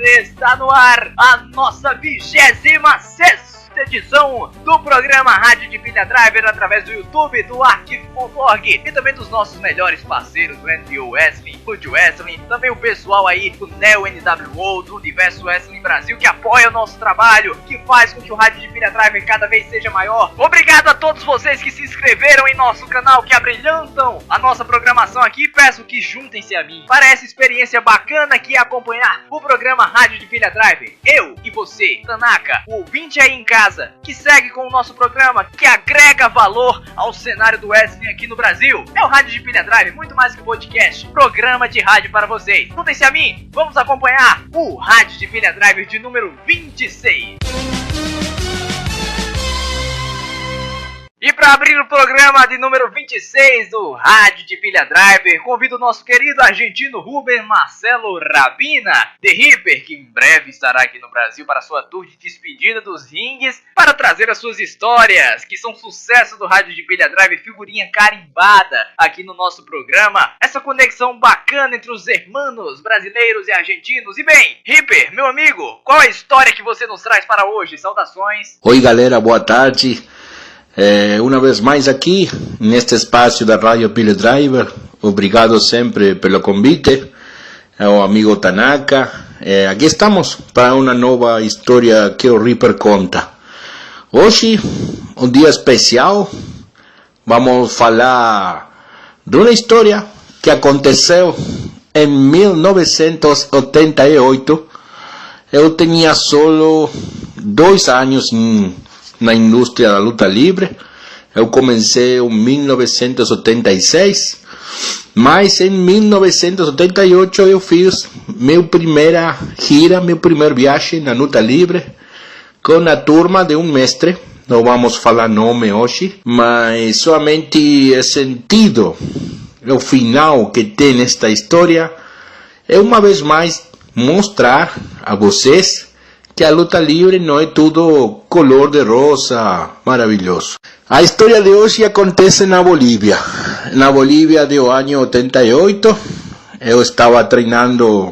Está no ar a nossa 26ª edição do programa Rádio de Pilha Driver através do YouTube, do Arquivo.org e também dos nossos melhores parceiros do NWO Wrestling, Food Wrestling, também o pessoal aí do Neo NWO, do Universo Wrestling Brasil, que apoia o nosso trabalho, que faz com que o Rádio de Pilha Driver cada vez seja maior. Obrigado a todos vocês que se inscreveram em nosso canal, que abrilhantam a nossa programação aqui. Peço que juntem-se a mim para essa experiência bacana que é acompanhar o programa Rádio de Pilha Driver. Eu e você, Tanaka, o ouvinte aí em casa, que segue com o nosso programa, que agrega valor ao cenário do wrestling aqui no Brasil. É o Rádio de Pilha Drive, muito mais que podcast, programa de rádio para vocês. Juntem-se a mim, vamos acompanhar o Rádio de Pilha Drive de número 26. E para abrir o programa de número 26 do Rádio de Pilha Driver, convido o nosso querido argentino Rubem Marcelo Rabina, The Ripper, que em breve estará aqui no Brasil para sua tour de despedida dos rings, para trazer as suas histórias, que são sucesso do Rádio de Pilha Driver, figurinha carimbada aqui no nosso programa. Essa conexão bacana entre os hermanos brasileiros e argentinos. E bem, Ripper, meu amigo, qual a história que você nos traz para hoje? Saudações. Oi galera, boa tarde. Uma vez mais aqui, neste espaço da Rádio Pilha Driver. Obrigado sempre pelo convite, ao amigo Tanaka. Aqui estamos para uma nova história que o Ripper conta. Hoje, um dia especial, vamos falar de uma história que aconteceu em 1988. Eu tinha só 2 anos na indústria da luta livre. Eu comecei em 1986, mas em 1988 eu fiz minha primeira gira, minha primeira viagem na luta livre com a turma de um mestre. Não vamos falar nome hoje, mas somente o sentido, o final que tem esta história é uma vez mais mostrar a vocês que a luta livre não é tudo color de rosa maravilhoso. A história de hoje acontece na Bolívia. Na Bolívia do ano 88, eu estava treinando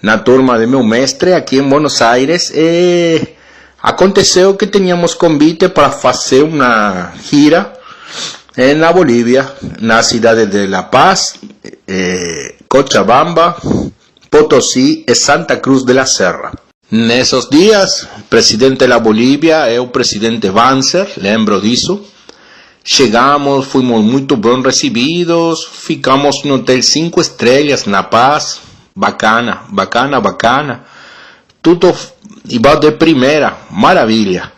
na turma de meu mestre aqui em Buenos Aires e aconteceu que tínhamos convite para fazer uma gira na Bolívia, na cidade de La Paz, Cochabamba, Potosí e Santa Cruz de la Serra. Nesses dias, o presidente da Bolívia é o presidente Banzer, lembro disso. Chegamos, fomos muito bem recebidos, ficamos no hotel 5 estrelas na Paz, bacana, bacana, bacana. Tudo igual de primeira, maravilha.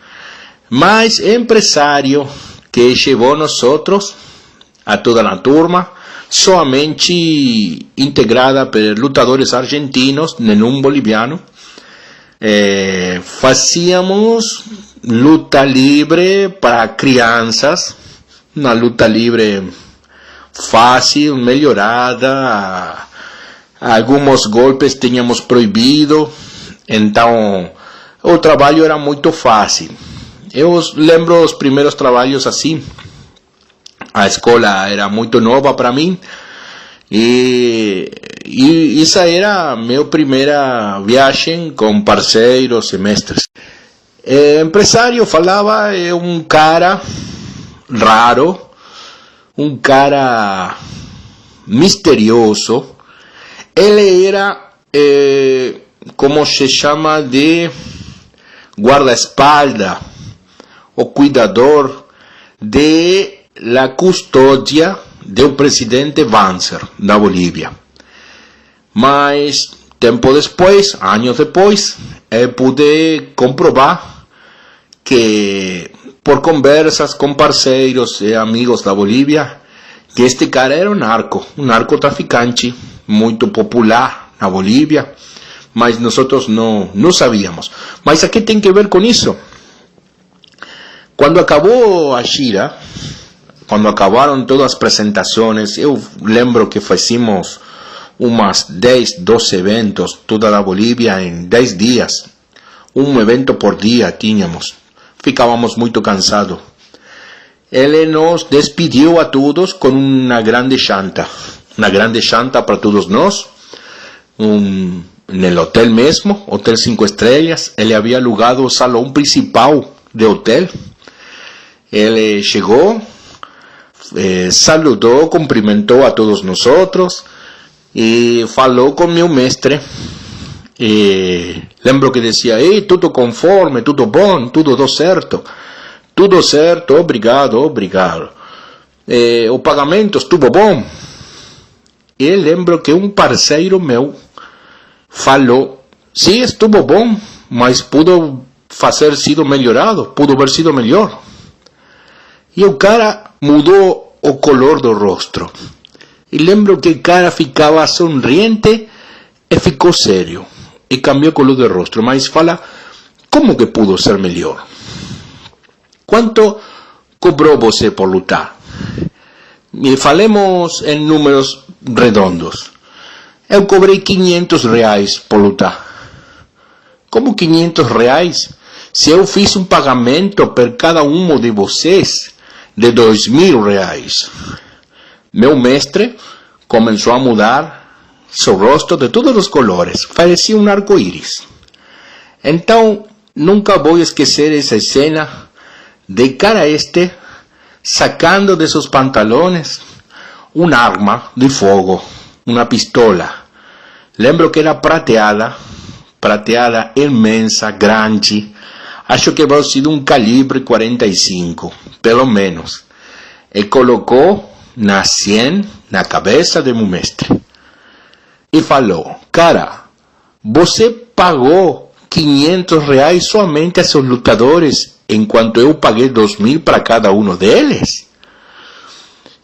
Mas o empresário que levou nós outros, a toda a turma, somente integrada por lutadores argentinos, nenhum boliviano, fazíamos luta livre para crianças, uma luta livre fácil, melhorada, alguns golpes tínhamos proibido, então o trabalho era muito fácil. Eu lembro os primeiros trabalhos assim, a escola era muito nova para mim, e essa era a minha primeira viagem com parceiros e mestres. O empresário falava, é um cara raro, um cara misterioso. Ele era, como se chama, de guarda-espalda, o cuidador de la custódia do presidente Banzer da Bolívia. Mas tempo depois, anos depois, eu pude comprovar que, por conversas com parceiros e amigos da Bolívia, que este cara era um narcotraficante muito popular na Bolívia, mas nós não sabíamos. Mas aqui tem que ver com isso. Quando acabou a gira, quando acabaram todas as apresentações, eu lembro que fizemos umas 10, 12 eventos, toda a Bolívia em 10 dias. Um evento por dia tínhamos. Ficávamos muito cansados. Ele nos despediu a todos com uma grande janta para todos nós, no hotel mesmo, Hotel 5 Estrelas. Ele havia alugado o salão principal do hotel. Ele chegou, saludou, cumprimentou a todos nós e falou com meu mestre. Lembro que dizia: "Ei, tudo conforme, tudo bom, tudo deu certo. Tudo certo, obrigado. O pagamento estuvo bom." E lembro que um parceiro meu falou: "Sim, estuvo bom, mas pudo haber sido melhorado, pudo haber sido melhor." E o cara mudou o color do rosto. E lembro que o cara ficava sorriente e ficou sério. E cambiou o color do rosto, mas fala: "Como que pudo ser melhor? Quanto cobrou você por lutar?" E falemos em números redondos. Eu cobrei R$500 por lutar. Como R$500? Se eu fiz um pagamento por cada um de vocês de R$2.000. Meu mestre começou a mudar seu rosto de todos os colores. Parecia um arco-íris. Então, nunca vou esquecer essa cena de cara sacando de seus pantalones uma arma de fogo, uma pistola. Lembro que era prateada imensa, grande. Acho que havia sido um calibre 45, pelo menos. E colocou na cabeça de meu mestre. E falou: "Cara, você pagou R$500 somente a seus lutadores, enquanto eu paguei 2.000 para cada um deles?"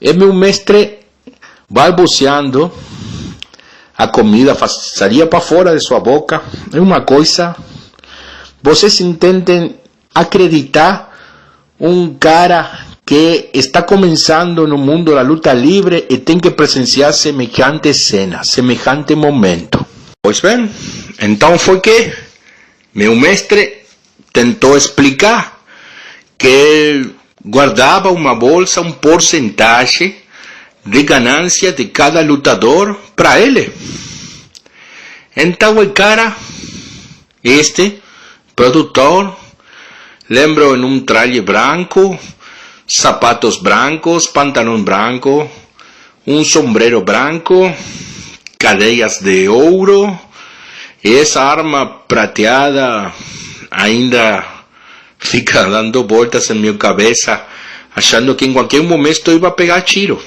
E meu mestre, balbuciando, a comida saía para fora de sua boca. É uma coisa... Vocês entendem acreditar um cara que está começando no mundo da luta livre e tem que presenciar semejante cena, semejante momento? Pois bem, então foi que meu mestre tentou explicar que guardava uma bolsa, um porcentagem de ganância de cada lutador para ele. Então o cara, produtor, lembro em um traje branco, sapatos brancos, pantalão branco, um sombrero branco, cadeias de ouro, e essa arma prateada ainda fica dando voltas em minha cabeça, achando que em qualquer momento iba a pegar tiro.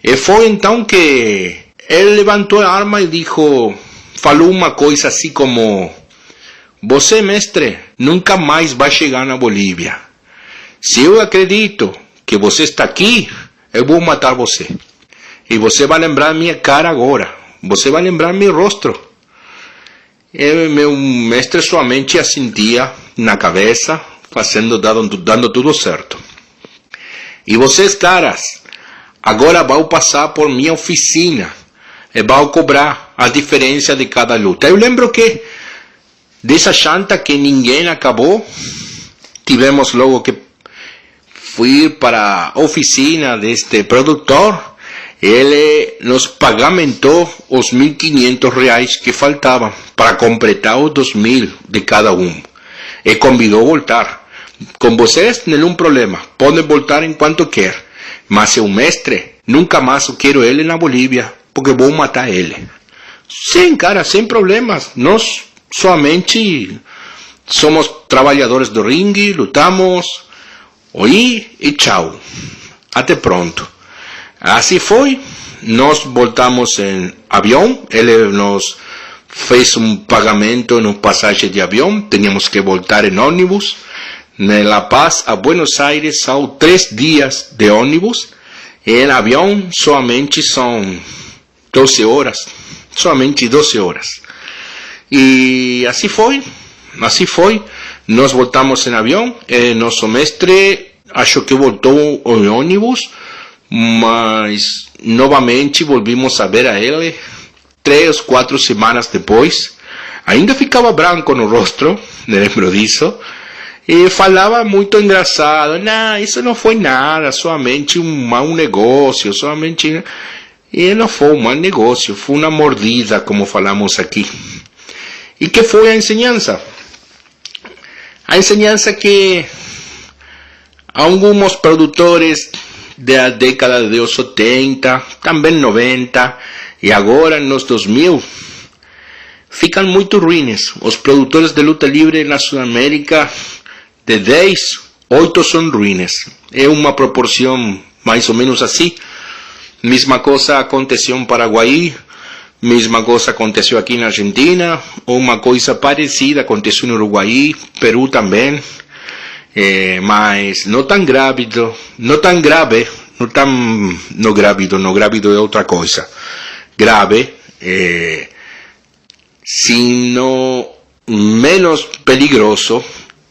E foi então que ele levantou a arma e falou uma coisa assim como: "Você, mestre, nunca mais vai chegar na Bolívia. Se eu acredito que você está aqui, eu vou matar você. E você vai lembrar minha cara agora. Você vai lembrar meu rosto." E meu mestre somente assentia na cabeça, dando tudo certo. "E vocês, caras, agora vão passar por minha oficina e vão cobrar a diferença de cada luta." Eu lembro que dessa janta que ninguém acabou, tivemos logo que ir para a oficina deste produtor. Ele nos pagamentou os R$1.500 que faltavam para completar os 2.000 de cada um. E convidou a voltar. "Com vocês, nenhum problema. Podem voltar enquanto quer. Mas seu mestre, nunca mais eu quero ele na Bolívia, porque vou matar ele." "Sim, cara, sem problemas. Nós somente somos trabalhadores do ringue, lutamos. Oi e tchau. Até pronto." Assim foi. Nós voltamos em avião. Ele nos fez um pagamento no passagem de avião. Tínhamos que voltar em ônibus. De La Paz a Buenos Aires são 3 dias de ônibus. E em avião somente são 12 horas. Somente 12 horas. E assim foi. Nós voltamos em avião. Nosso mestre, acho que voltou em ônibus, mas novamente volvimos a ver a ele 3 ou 4 semanas depois. Ainda ficava branco no rosto, me lembro disso. E falava muito engraçado, não, isso não foi nada, somente um mau negócio, somente... E não foi um mau negócio, foi uma mordida, como falamos aqui. E que foi a enseñanza? A enseñanza que alguns produtores da década de 80, também 90, e agora nos 2000, ficam muito ruins. Os produtores de luta livre na Sudamérica, de 10, 8 são ruins. É uma proporção mais ou menos assim. Mesma coisa aconteceu em Paraguai, mesma coisa aconteceu aqui na Argentina, uma coisa parecida aconteceu no Uruguai, Peru também, mas não tão grávido, não tão grave, não grávido é outra coisa, grave, sino menos peligroso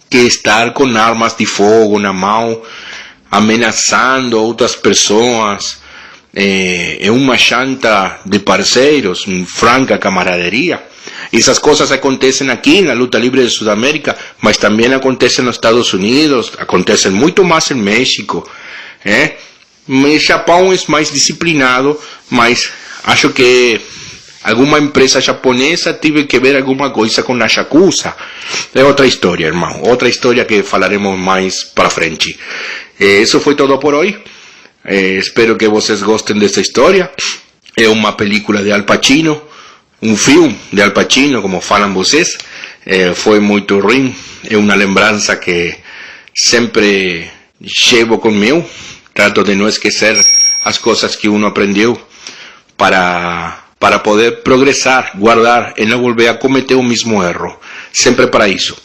que estar com armas de fogo na mão, ameaçando outras pessoas. É uma chanta de parceiros, franca camaraderia. Essas coisas acontecem aqui na luta livre de Sudamérica, mas também acontecem nos Estados Unidos, acontecem muito mais em México. O Japão é mais disciplinado, mas acho que alguma empresa japonesa teve que ver alguma coisa com a Yakuza. É outra história, irmão, outra história que falaremos mais para frente. Isso foi tudo por hoje. Espero que vocês gostem dessa história. É uma película de Al Pacino, um filme de Al Pacino, como falam vocês. Foi muito ruim. É uma lembrança que sempre levo comigo. Trato de não esquecer as coisas que uno aprendeu para poder progressar, guardar e não volver a cometer o mesmo erro. Sempre para isso.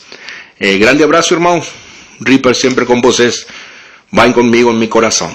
Grande abraço, irmão. Reaper sempre com vocês. Vai comigo em meu coração.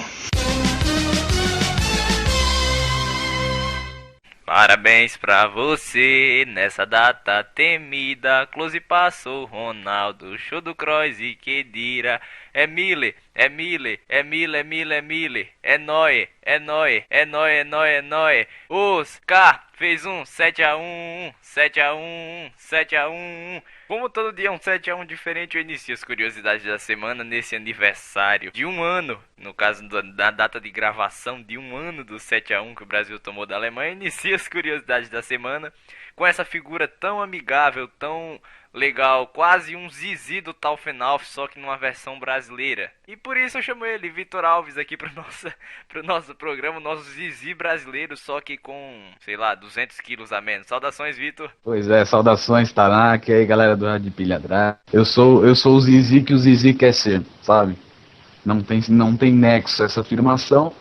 Parabéns pra você nessa data temida. Close passou Ronaldo, show do Kroos e Kedira. É Mille, é Mille, é Mille, é Mille, é Mille. É Noé, é Noé, é Noé, é Noé, é Noé. Oscar fez um 7-1, 7-1, 7-1. Como todo dia é um 7-1 diferente, eu inicio as curiosidades da semana nesse aniversário de 1 ano. No caso da data de gravação de 1 ano do 7-1 que o Brasil tomou da Alemanha, inicio as curiosidades da semana com essa figura tão amigável, tão legal, quase um Zizi do Taufenalf, só que numa versão brasileira. E por isso eu chamo ele, Vitor Alves, aqui pro nosso programa, o nosso Zizi brasileiro, só que com, sei lá, 200 quilos a menos. Saudações, Vitor. Pois é, saudações, Tanak, e aí galera do Rádio Pilha Drive. Eu sou o Zizi que o Zizi quer ser, sabe? Não tem nexo essa afirmação.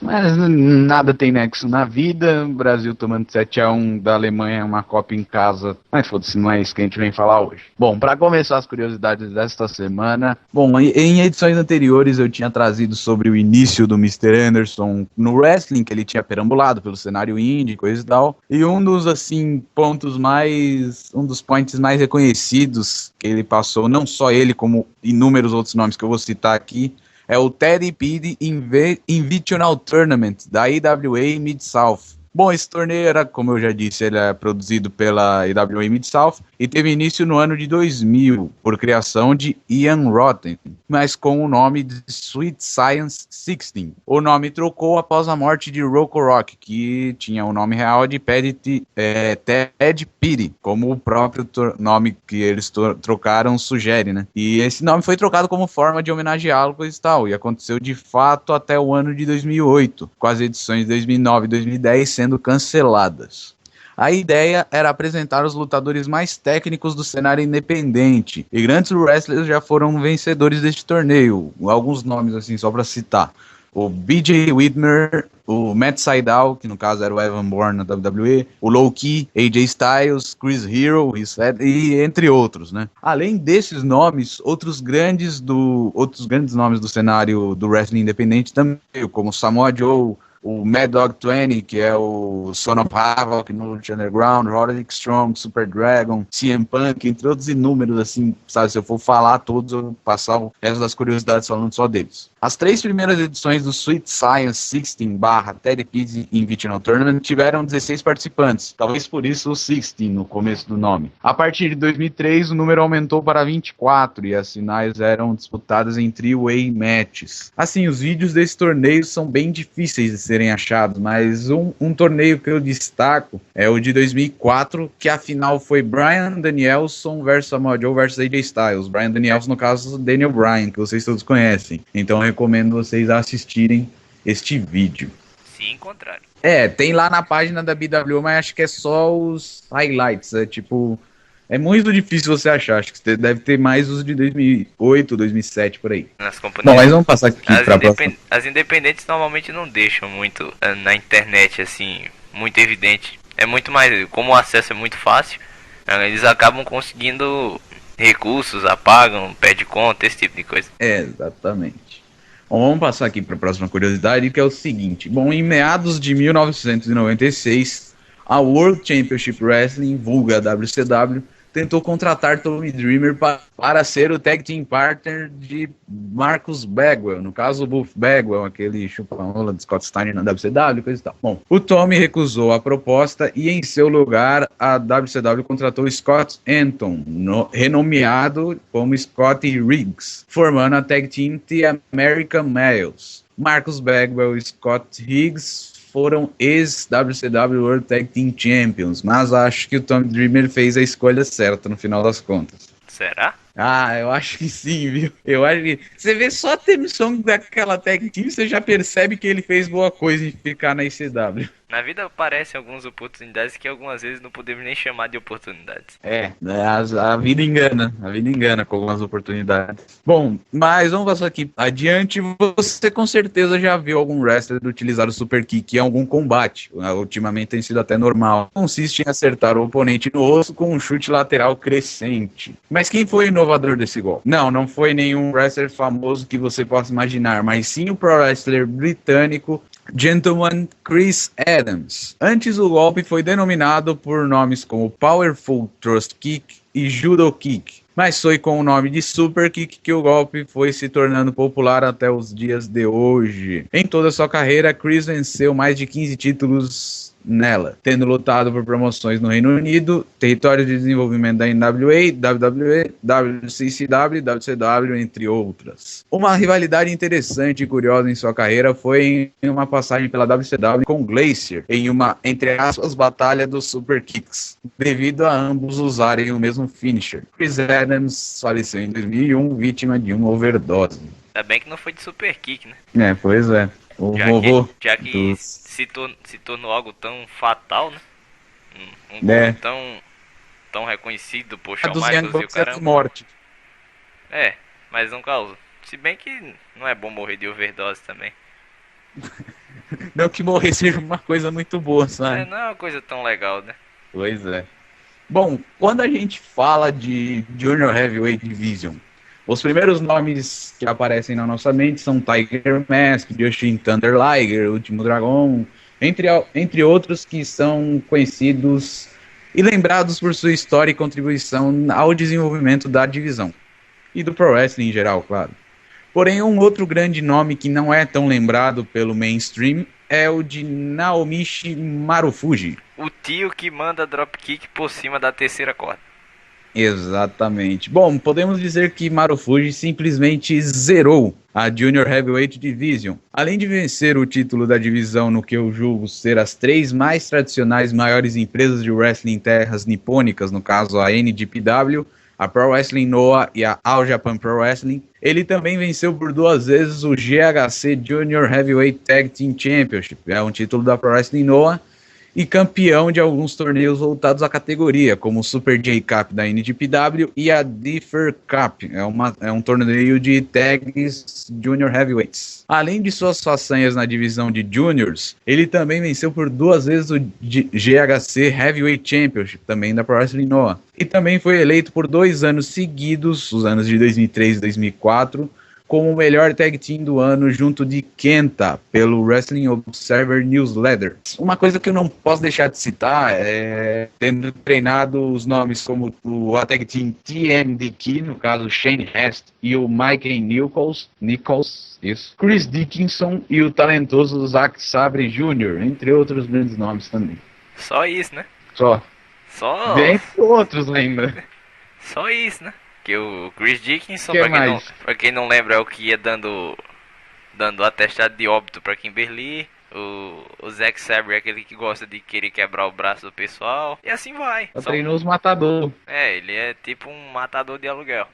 Mas nada tem nexo na vida. O Brasil tomando 7-1 da Alemanha, uma Copa em casa. Mas foda-se, não é isso que a gente vem falar hoje. Bom, para começar as curiosidades desta semana. Bom, em edições anteriores eu tinha trazido sobre o início do Mr. Anderson no wrestling, que ele tinha perambulado pelo cenário indie, coisa e tal. E um dos, assim, points mais reconhecidos que ele passou, não só ele, como inúmeros outros nomes que eu vou citar aqui, é o Teddy Pide Invitational Tournament, da IWA Mid-South. Bom, esse torneio era, como eu já disse, ele é produzido pela IWA Mid-South e teve início no ano de 2000, por criação de Ian Rotten, mas com o nome de Sweet Science 16. O nome trocou após a morte de Rocco Rock, que tinha o nome real de Ted Pide, como o próprio nome que eles trocaram sugere, né? E esse nome foi trocado como forma de homenageá-lo e tal, e aconteceu de fato até o ano de 2008, com as edições de 2009 e 2010 sendo canceladas. A ideia era apresentar os lutadores mais técnicos do cenário independente, e grandes wrestlers já foram vencedores deste torneio. Alguns nomes assim só para citar: o BJ Whitmer, o Matt Sydal, que no caso era o Evan Bourne na WWE, o Low Ki, AJ Styles, Chris Hero, e entre outros, né? Além desses nomes, outros grandes nomes do cenário do wrestling independente também, como Samoa Joe, o Mad Dog 20, que é o Son of Havoc no Lucha Underground, Roderick Strong, Super Dragon, CM Punk, entre outros inúmeros, assim, sabe? Se eu for falar todos, eu vou passar o resto das curiosidades falando só deles. As 3 primeiras edições do Sweet Science 16/Teddy Kids Invitational Tournament tiveram 16 participantes, talvez por isso o 16 no começo do nome. A partir de 2003, o número aumentou para 24 e as finais eram disputadas em three-way matches. Assim, os vídeos desse torneio são bem difíceis de serem achados, mas um torneio que eu destaco é o de 2004, que a final foi Bryan Danielson versus Samoa Joe versus AJ Styles. Bryan Danielson, no caso, Daniel Bryan, que vocês todos conhecem. Então eu recomendo vocês assistirem este vídeo. Se encontrarem. Tem lá na página da BW, mas acho que é só os highlights, é muito difícil você achar, acho que deve ter mais os de 2008, 2007, por aí. Nas companhias. Bom, mas vamos passar aqui pra próxima. As independentes normalmente não deixam muito na internet, assim, muito evidente. É muito mais, como o acesso é muito fácil, eles acabam conseguindo recursos, apagam, pede conta, esse tipo de coisa. Exatamente. Bom, vamos passar aqui para a próxima curiosidade, que é o seguinte. Bom, em meados de 1996, a World Championship Wrestling, vulga WCW, tentou contratar Tommy Dreamer para ser o tag team partner de Marcus Bagwell, no caso o Buff Bagwell, aquele chupa-rola de Scott Steiner na WCW, coisa e tal. Bom, o Tommy recusou a proposta e em seu lugar a WCW contratou Scott Anton, renomeado como Scott Riggs, formando a tag team The American Males. Marcus Bagwell e Scott Riggs foram ex-WCW World Tag Team Champions, mas acho que o Tommy Dreamer fez a escolha certa no final das contas. Será? Eu acho que sim, viu? Eu acho que... Você vê só a temissão daquela tag team, você já percebe que ele fez boa coisa em ficar na ICW. Na vida aparecem algumas oportunidades que algumas vezes não podemos nem chamar de oportunidades. A vida engana com algumas oportunidades. Bom, mas vamos passar aqui adiante. Você com certeza já viu algum wrestler utilizar o super kick em algum combate. Ultimamente tem sido até normal. Consiste em acertar o oponente no osso com um chute lateral crescente. Mas quem foi o inovador desse golpe? Não foi nenhum wrestler famoso que você possa imaginar, mas sim o pro wrestler britânico Gentleman Chris Adams. Antes o golpe foi denominado por nomes como Powerful Thrust Kick e Judo Kick, mas foi com o nome de Super Kick que o golpe foi se tornando popular até os dias de hoje. Em toda a sua carreira, Chris venceu mais de 15 títulos nela, tendo lutado por promoções no Reino Unido, território de desenvolvimento da NWA, WWE, WCCW, WCW, entre outras. Uma rivalidade interessante e curiosa em sua carreira foi em uma passagem pela WCW com Glacier, em uma, entre aspas, batalha dos Super Kicks, devido a ambos usarem o mesmo finisher. Chris Adams faleceu em 2001, vítima de uma overdose. Ainda bem que não foi de Super Kick, né? Pois é. Já que se tornou algo tão fatal, né? Um golpe tão reconhecido por Shawn Michaels e o caramba. Morte. Mas não causa. Se bem que não é bom morrer de overdose também. Não que morrer seja uma coisa muito boa, sabe? Não é uma coisa tão legal, né? Pois é. Bom, quando a gente fala de Junior Heavyweight Division, os primeiros nomes que aparecem na nossa mente são Tiger Mask, Jushin Thunder Liger, Último Dragão, entre outros que são conhecidos e lembrados por sua história e contribuição ao desenvolvimento da divisão. E do Pro Wrestling em geral, claro. Porém, um outro grande nome que não é tão lembrado pelo mainstream é o de Naomichi Marufuji. O tio que manda dropkick por cima da terceira corda. Exatamente. Bom, podemos dizer que Marufuji simplesmente zerou a Junior Heavyweight Division. Além de vencer o título da divisão no que eu julgo ser as 3 mais tradicionais maiores empresas de wrestling em terras nipônicas, no caso a NJPW, a Pro Wrestling Noah e a All Japan Pro Wrestling, ele também venceu por 2 vezes o GHC Junior Heavyweight Tag Team Championship, é um título da Pro Wrestling Noah, e campeão de alguns torneios voltados à categoria, como o Super J Cup da NJPW e a Differ Cup, é um torneio de tags Junior Heavyweights. Além de suas façanhas na divisão de Juniors, ele também venceu por 2 vezes o GHC Heavyweight Championship, também da Pro Wrestling Noah. E também foi eleito por 2 anos seguidos, os anos de 2003 e 2004, como o melhor tag team do ano junto de Kenta, pelo Wrestling Observer Newsletter. Uma coisa que eu não posso deixar de citar é tendo treinado os nomes como o tag team TMDK, no caso Shane Hest e o Mike Nichols, isso, Chris Dickinson e o talentoso Zack Sabre Jr., entre outros grandes nomes também. Só isso, né? Só. Bem outros ainda. Só isso, né? Que o Chris Dickinson, pra quem não lembra, é o que ia dando atestado de óbito pra Kimberly. O Zack Sabre é aquele que gosta de querer quebrar o braço do pessoal. E assim vai. Só treinou os matadores. Ele é tipo um matador de aluguel.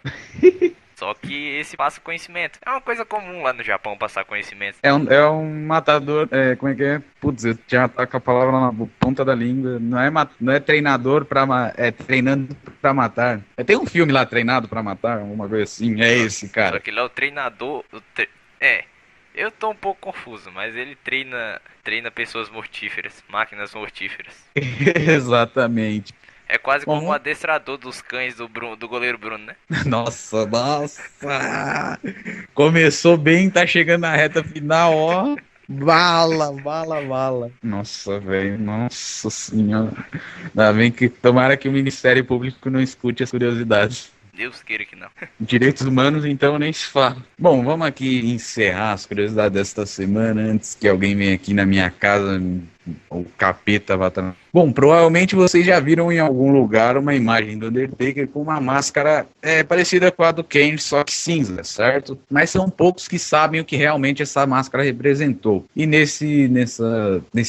Só que esse passa conhecimento. É uma coisa comum lá no Japão passar conhecimento. É um matador, como é que é? Putz, eu já tá com a palavra na ponta da língua. Não é treinador é treinando pra matar. Tem um filme lá, Treinado pra Matar, alguma coisa assim. É esse, cara. Só que ele é o treinador... Eu tô um pouco confuso, mas ele treina pessoas mortíferas, máquinas mortíferas. Exatamente. É quase como o adestrador dos cães do goleiro Bruno, né? Nossa. Começou bem, tá chegando na reta final, ó. Bala. Nossa, velho, nossa senhora. Ainda bem que tomara que o Ministério Público não escute as curiosidades. Deus queira que não. Direitos humanos, então, nem se fala. Bom, vamos aqui encerrar as curiosidades desta semana, antes que alguém venha aqui na minha casa, o capeta vá estar... Bom, provavelmente vocês já viram em algum lugar uma imagem do Undertaker com uma máscara parecida com a do Kane, só que cinza, certo? Mas são poucos que sabem o que realmente essa máscara representou. E nesse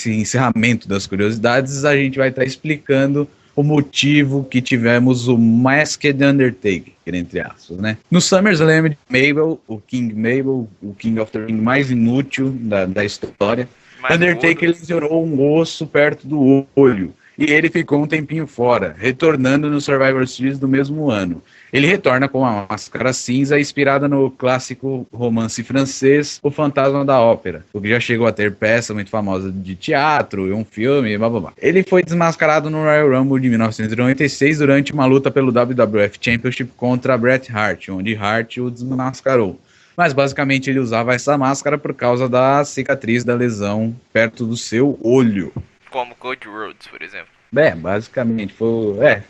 encerramento das curiosidades, a gente vai estar explicando o motivo que tivemos o Masked Undertaker, entre aspas, né? No SummerSlam de Mabel, o King of the Ring mais inútil da história, mais Undertaker lesionou um osso perto do olho e ele ficou um tempinho fora, retornando no Survivor Series do mesmo ano. Ele retorna com uma máscara cinza inspirada no clássico romance francês O Fantasma da Ópera, o que já chegou a ter peça muito famosa de teatro e um filme, blá blá blá. Ele foi desmascarado no Royal Rumble de 1996 durante uma luta pelo WWF Championship contra Bret Hart, onde Hart o desmascarou. Mas basicamente ele usava essa máscara por causa da cicatriz da lesão perto do seu olho. Como Cody Rhodes, por exemplo. Basicamente foi...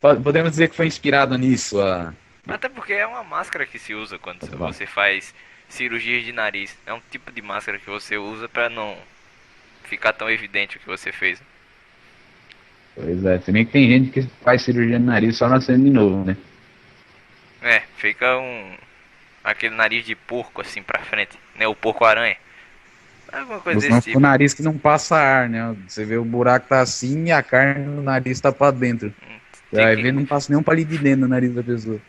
Podemos dizer que foi inspirado nisso. Até porque é uma máscara que se usa quando você faz cirurgia de nariz. É um tipo de máscara que você usa pra não ficar tão evidente o que você fez. Pois é, se bem que tem gente que faz cirurgia de nariz só nascendo de novo, né? Fica aquele nariz de porco assim pra frente, né? O porco-aranha. Alguma coisa desse tipo. O nariz que não passa ar, né? Você vê o buraco tá assim e a carne no nariz tá pra dentro. Aí vê, não passa nenhum palito de dentro no nariz da pessoa.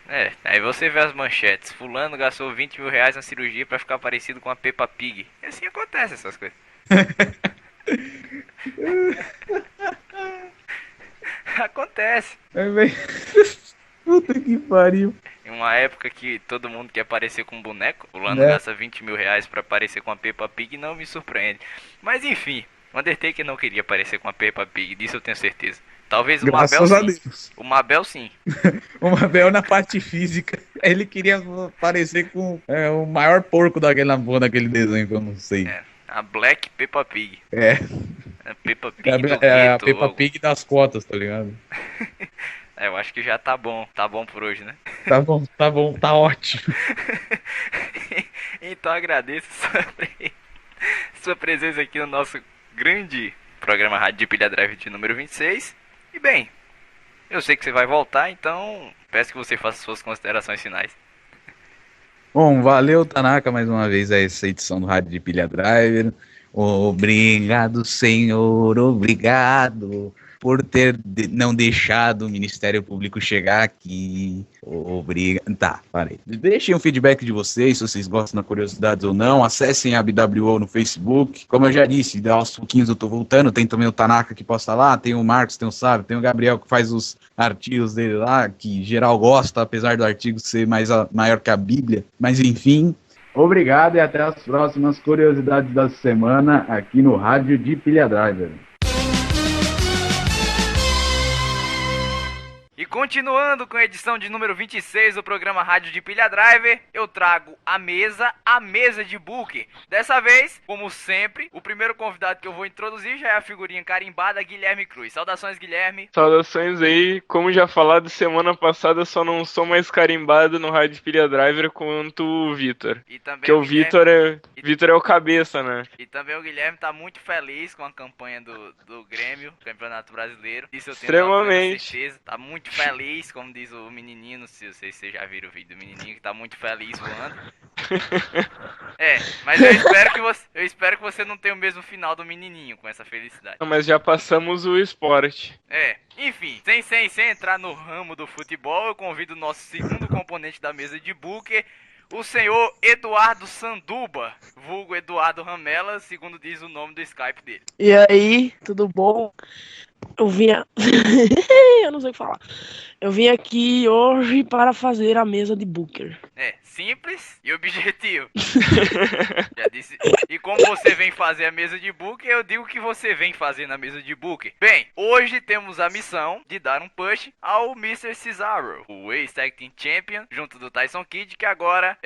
Aí você vê as manchetes. Fulano gastou 20 mil reais na cirurgia pra ficar parecido com a Peppa Pig. E assim acontece essas coisas. Acontece. Puta que pariu. Em uma época que todo mundo quer parecer com um boneco, Fulano gasta 20 mil reais pra parecer com a Peppa Pig, não me surpreende. Mas enfim, o Undertaker não queria parecer com a Peppa Pig, disso eu tenho certeza. Talvez o Mabel sim. O Mabel sim. O Mabel na parte física. Ele queria parecer com o maior porco daquele desenho, que eu não sei. A Black Peppa Pig. A Peppa Pig a Peppa Pig das cotas, tá ligado? Eu acho que já tá bom por hoje, né? Tá bom, tá ótimo. Então agradeço sua presença aqui no nosso grande programa Rádio de Pilha Drive de número 26. E bem, eu sei que você vai voltar, então peço que você faça suas considerações finais. Bom, valeu Tanaka mais uma vez a essa edição do Rádio de Pilha Driver. Obrigado, senhor, obrigado por ter não deixado o Ministério Público chegar aqui. Obrigado. Tá, parei. Deixem um feedback de vocês, se vocês gostam da curiosidades ou não. Acessem a BWO no Facebook. Como eu já disse, aos pouquinhos eu tô voltando. Tem também o Tanaka que posta lá, tem o Marcos, tem o Sábio, tem o Gabriel que faz os artigos dele lá, que geral gosta, apesar do artigo ser maior que a Bíblia. Mas enfim... Obrigado e até as próximas curiosidades da semana aqui no Rádio de Pilha Driver. E continuando com a edição de número 26 do programa Rádio de Pilha Driver, eu trago a mesa de Booker. Dessa vez, como sempre, o primeiro convidado que eu vou introduzir já é a figurinha carimbada Guilherme Cruz. Saudações, Guilherme. Saudações aí. Como já falado semana passada, só não sou mais carimbado no Rádio de Pilha Driver quanto o Vitor. Que o Vitor é o cabeça, né? E também o Guilherme tá muito feliz com a campanha do Grêmio, Campeonato Brasileiro. Isso eu tenho extremamente certeza. Tá muito feliz, como diz o menininho, não sei se vocês já viram o vídeo do menininho, que tá muito feliz voando. Mas eu espero que você não tenha o mesmo final do menininho com essa felicidade. Não, mas já passamos o esporte. Enfim, sem entrar no ramo do futebol, eu convido o nosso segundo componente da mesa de Booker, o senhor Eduardo Sanduba, vulgo Eduardo Ramela, segundo diz o nome do Skype dele. E aí, tudo bom? Eu vinha... eu não sei o que falar. Eu vim aqui hoje para fazer a mesa de Booker. Simples e objetivo. Já disse. E como você vem fazer a mesa de Booker, eu digo que você vem fazer na mesa de Booker. Bem, hoje temos a missão de dar um push ao Mr. Cesaro, o ex-Tag Team Champion, junto do Tyson Kidd, que agora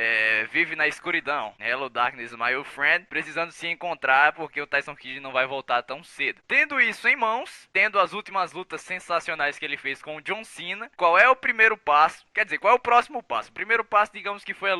vive na escuridão. Hello Darkness, my old friend, precisando se encontrar porque o Tyson Kidd não vai voltar tão cedo. Tendo isso em mãos, tendo as últimas lutas sensacionais que ele fez com o John Cena, qual é o primeiro passo? Quer dizer, qual é o próximo passo? O primeiro passo, digamos que foi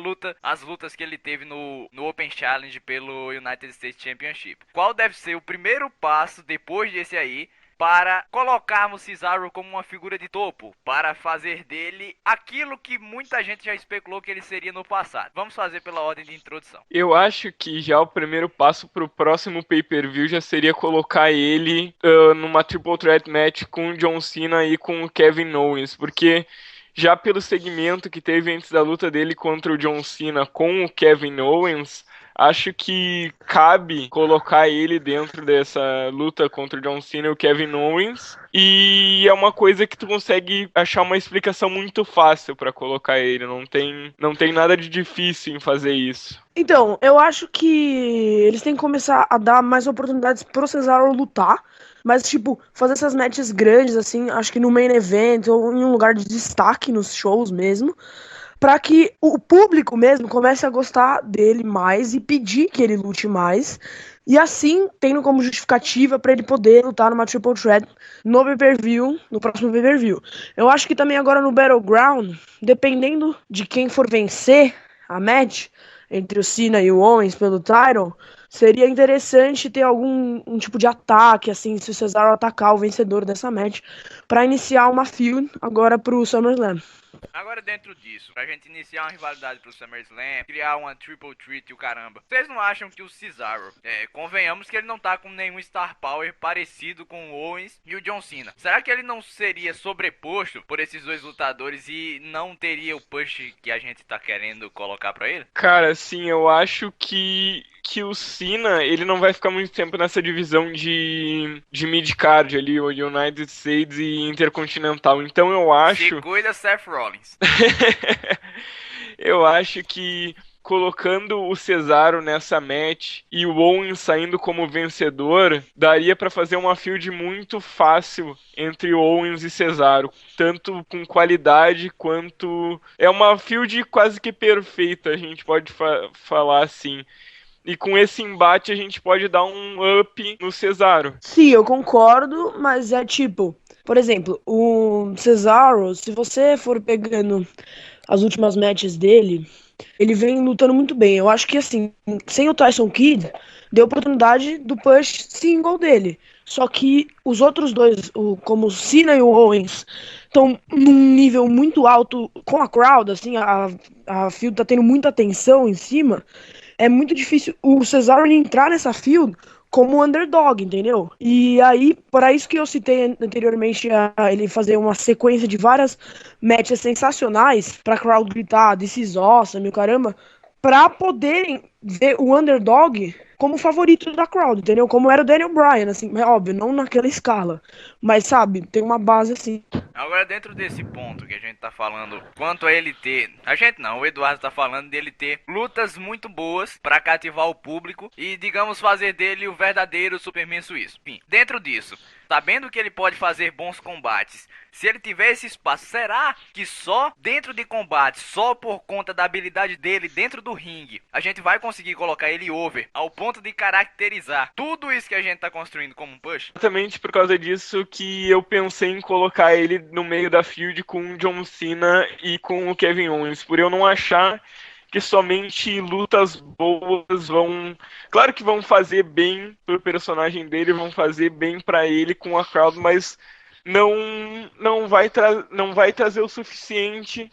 as lutas que ele teve no Open Challenge pelo United States Championship. Qual deve ser o primeiro passo depois desse aí para colocarmos Cesaro como uma figura de topo, para fazer dele aquilo que muita gente já especulou que ele seria no passado? Vamos fazer pela ordem de introdução. Eu acho que já o primeiro passo pro próximo pay-per-view já seria colocar ele numa Triple Threat Match com o John Cena e com o Kevin Owens, porque já pelo segmento que teve antes da luta dele contra o John Cena com o Kevin Owens, acho que cabe colocar ele dentro dessa luta contra o John Cena e o Kevin Owens. E é uma coisa que tu consegue achar uma explicação muito fácil pra colocar ele. Não tem nada de difícil em fazer isso. Então, eu acho que eles têm que começar a dar mais oportunidades pro Cesaro lutar. Mas, tipo, fazer essas matches grandes, assim, acho que no main event ou em um lugar de destaque nos shows mesmo, pra que o público mesmo comece a gostar dele mais e pedir que ele lute mais. E assim, tendo como justificativa pra ele poder lutar numa Triple Threat no pay-per-view, no próximo pay-per-view. Eu acho que também agora no Battleground, dependendo de quem for vencer a match entre o Cena e o Owens pelo title, seria interessante ter algum tipo de ataque, assim, se o Cesaro atacar o vencedor dessa match, pra iniciar uma feud agora pro SummerSlam. Agora dentro disso, pra gente iniciar uma rivalidade pro SummerSlam, criar uma Triple Threat e o caramba, vocês não acham que o Cesaro, convenhamos que ele não tá com nenhum Star Power parecido com o Owens e o John Cena? Será que ele não seria sobreposto por esses dois lutadores e não teria o push que a gente tá querendo colocar pra ele? Cara, sim, eu acho que o Cena, ele não vai ficar muito tempo nessa divisão de mid-card ali, o United States e Intercontinental. Então eu acho... Se cuida, Seth Rollins. Eu acho que colocando o Cesaro nessa match e o Owens saindo como vencedor, daria pra fazer uma feud muito fácil entre Owens e Cesaro, tanto com qualidade quanto... É uma feud quase que perfeita, a gente pode falar assim. E com esse embate a gente pode dar um up no Cesaro. Sim, eu concordo, mas é tipo... Por exemplo, o Cesaro, se você for pegando as últimas matches dele, ele vem lutando muito bem. Eu acho que, assim, sem o Tyson Kidd, deu oportunidade do push single dele. Só que os outros dois, como o Cena e o Owens, estão num nível muito alto com a crowd, assim, a field tá tendo muita atenção em cima. É muito difícil o Cesaro entrar nessa field como underdog, entendeu? E aí, para isso que eu citei anteriormente, ele fazer uma sequência de várias matches sensacionais pra crowd gritar, this is awesome, meu caramba, pra poderem ver o underdog como favorito da crowd, entendeu? Como era o Daniel Bryan, assim, é óbvio, não naquela escala, mas sabe, tem uma base assim. Agora, dentro desse ponto que a gente tá falando, quanto a ele ter... A gente não, o Eduardo tá falando dele ter lutas muito boas pra cativar o público e, digamos, fazer dele o verdadeiro Superman suíço. Enfim, dentro disso, sabendo que ele pode fazer bons combates, se ele tiver esse espaço, será que só dentro de combate, só por conta da habilidade dele dentro do ringue, a gente vai conseguir colocar ele over ao ponto de caracterizar tudo isso que a gente tá construindo como um push? Exatamente por causa disso que eu pensei em colocar ele no meio da feud com o John Cena e com o Kevin Owens, por eu não achar que somente lutas boas vão... Claro que vão fazer bem pro personagem dele, vão fazer bem pra ele com a crowd, mas não vai trazer o suficiente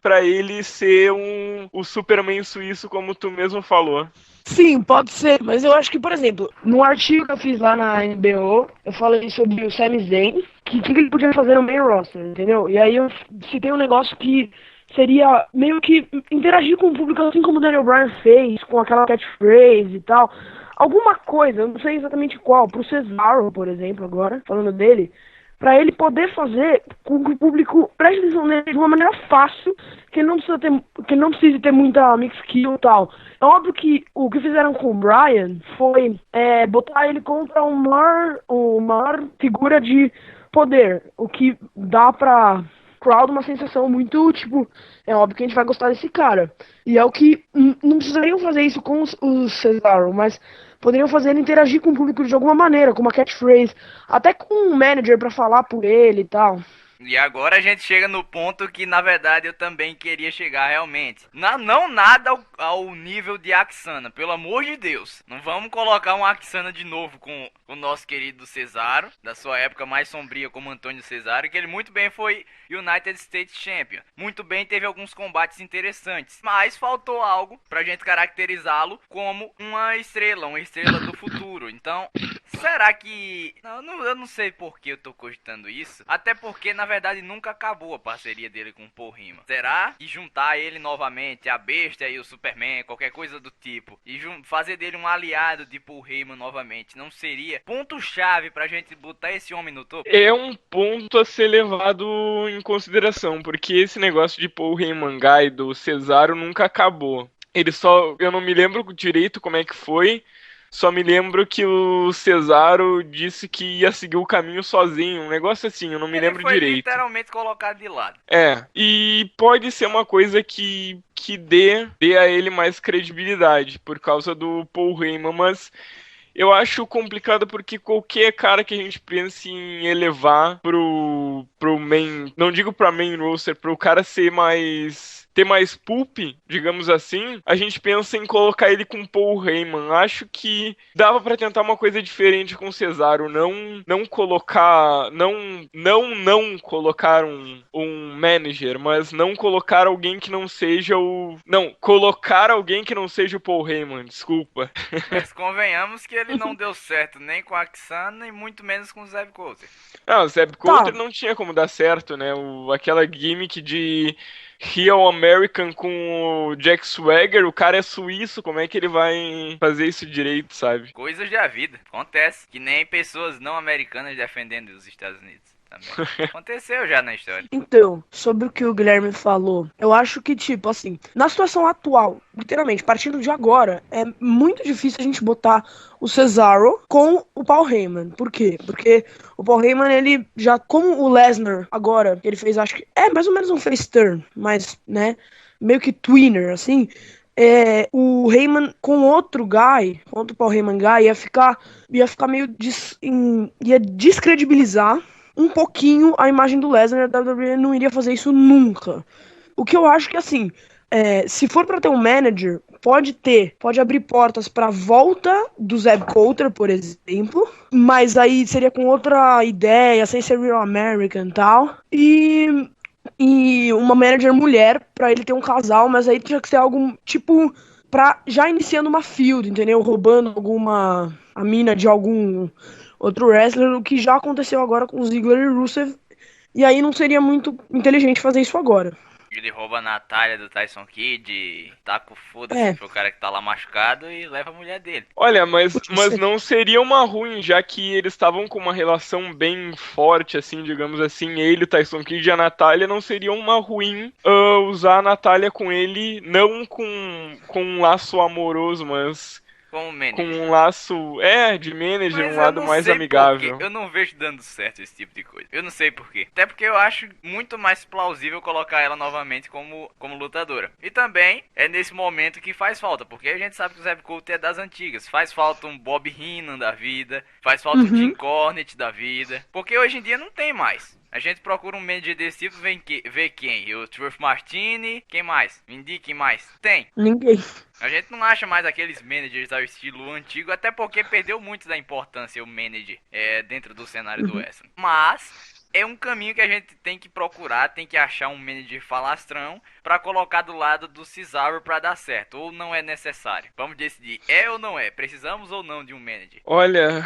pra ele ser o Superman suíço, como tu mesmo falou. Sim, pode ser, mas eu acho que, por exemplo, no artigo que eu fiz lá na NBO, eu falei sobre o Sami Zayn, que ele podia fazer no main roster, entendeu? E aí eu citei um negócio que seria meio que interagir com o público, assim como o Daniel Bryan fez, com aquela catchphrase e tal. Alguma coisa, eu não sei exatamente qual, pro Cesaro, por exemplo, agora, falando dele, pra ele poder fazer com que o público preste atenção nele de uma maneira fácil, que ele não precise ter muita mix skill e tal. É óbvio que o que fizeram com o Bryan foi botar ele contra uma maior figura de poder, o que dá pra crowd uma sensação muito, tipo, é óbvio que a gente vai gostar desse cara. E é o que não precisariam fazer isso com o Cesaro, mas poderiam fazer ele interagir com o público de alguma maneira, com uma catchphrase, até com um manager pra falar por ele e tal. E agora a gente chega no ponto que, na verdade, eu também queria chegar realmente. Não nada ao nível de Aksana, pelo amor de Deus. Não vamos colocar um Aksana de novo com o nosso querido Cesaro, da sua época mais sombria como Antônio Cesaro, que ele muito bem foi United States Champion. Muito bem, teve alguns combates interessantes, mas faltou algo pra gente caracterizá-lo como uma estrela do futuro. Então, será que... eu não sei por que eu tô cogitando isso, até porque, na verdade, nunca acabou a parceria dele com o Paul Heyman. Será que juntar ele novamente, a Besta e o Superman, qualquer coisa do tipo, e fazer dele um aliado de Paul Heyman novamente, não seria ponto-chave pra gente botar esse homem no topo? É um ponto a ser levado em consideração, porque esse negócio de Paul Heyman Guy do Cesaro nunca acabou. Eu não me lembro direito como é que foi, só me lembro que o Cesaro disse que ia seguir o caminho sozinho, um negócio assim, eu não me lembro direito. Ele foi literalmente colocado de lado. E pode ser uma coisa que dê a ele mais credibilidade, por causa do Paul Heyman, mas eu acho complicado porque qualquer cara que a gente pense em elevar pro main, não digo pra main roster, pro cara ter mais pulp, digamos assim, a gente pensa em colocar ele com Paul Heyman. Acho que dava pra tentar uma coisa diferente com o Cesaro, não colocar um manager, mas não colocar alguém que não seja colocar alguém que não seja o Paul Heyman, desculpa. Mas convenhamos que ele não deu certo nem com a Aksana e muito menos com o Zeb Coulter. Não, o Zeb Coulter não tinha como dar certo, né? Aquela gimmick de Real American com o Jack Swagger, o cara é suíço, como é que ele vai fazer isso direito, sabe? Coisas da vida, acontece, que nem pessoas não americanas defendendo os Estados Unidos. Também. Aconteceu já na história. Então, sobre o que o Guilherme falou, eu acho que, tipo, assim, na situação atual, literalmente, partindo de agora, é muito difícil a gente botar o Cesaro com o Paul Heyman. Por quê? Porque o Paul Heyman, ele já, como o Lesnar agora, ele fez, acho que, mais ou menos um face turn, mas, né, meio que twinner, assim, o Heyman com outro guy, contra o Paul Heyman guy, ia ficar meio, ia descredibilizar um pouquinho a imagem do Lesnar. A WWE não iria fazer isso nunca. O que eu acho que, assim, se for pra ter um manager, pode abrir portas pra volta do Zeb Coulter, por exemplo, mas aí seria com outra ideia, sem ser Real American e tal, e uma manager mulher pra ele ter um casal, mas aí tinha que ser algo, tipo, pra já iniciando uma feud, entendeu? Roubando a mina de algum outro wrestler, o que já aconteceu agora com o Ziggler e Rusev, e aí não seria muito inteligente fazer isso agora. Ele rouba a Natália do Tyson Kidd, taca o foda-se pro cara que tá lá machucado e leva a mulher dele. Olha, mas não seria uma ruim, já que eles estavam com uma relação bem forte, assim, digamos assim, ele, o Tyson Kidd e a Natália, não seria uma ruim usar a Natália com ele, não com um laço amoroso, mas Como manager. Com um laço, de manager, Mas um lado mais sei amigável. porquê. Eu não vejo dando certo esse tipo de coisa. Eu não sei porquê. Até porque eu acho muito mais plausível colocar ela novamente como lutadora. E também é nesse momento que faz falta. Porque a gente sabe que o Zeb Coulter é das antigas. Faz falta um Bob Heenan da vida. Faz falta um Jim Cornette da vida. Porque hoje em dia não tem mais. A gente procura um manager desse tipo, vê quem? O Truth Martini, quem mais? Me indique quem mais? Tem. Ninguém. A gente não acha mais aqueles managers ao estilo antigo, até porque perdeu muito da importância o manager dentro do cenário do wrestling. Mas é um caminho que a gente tem que procurar, tem que achar um manager falastrão pra colocar do lado do Cesaro pra dar certo, ou não é necessário. Vamos decidir, ou não é? Precisamos ou não de um manager? Olha,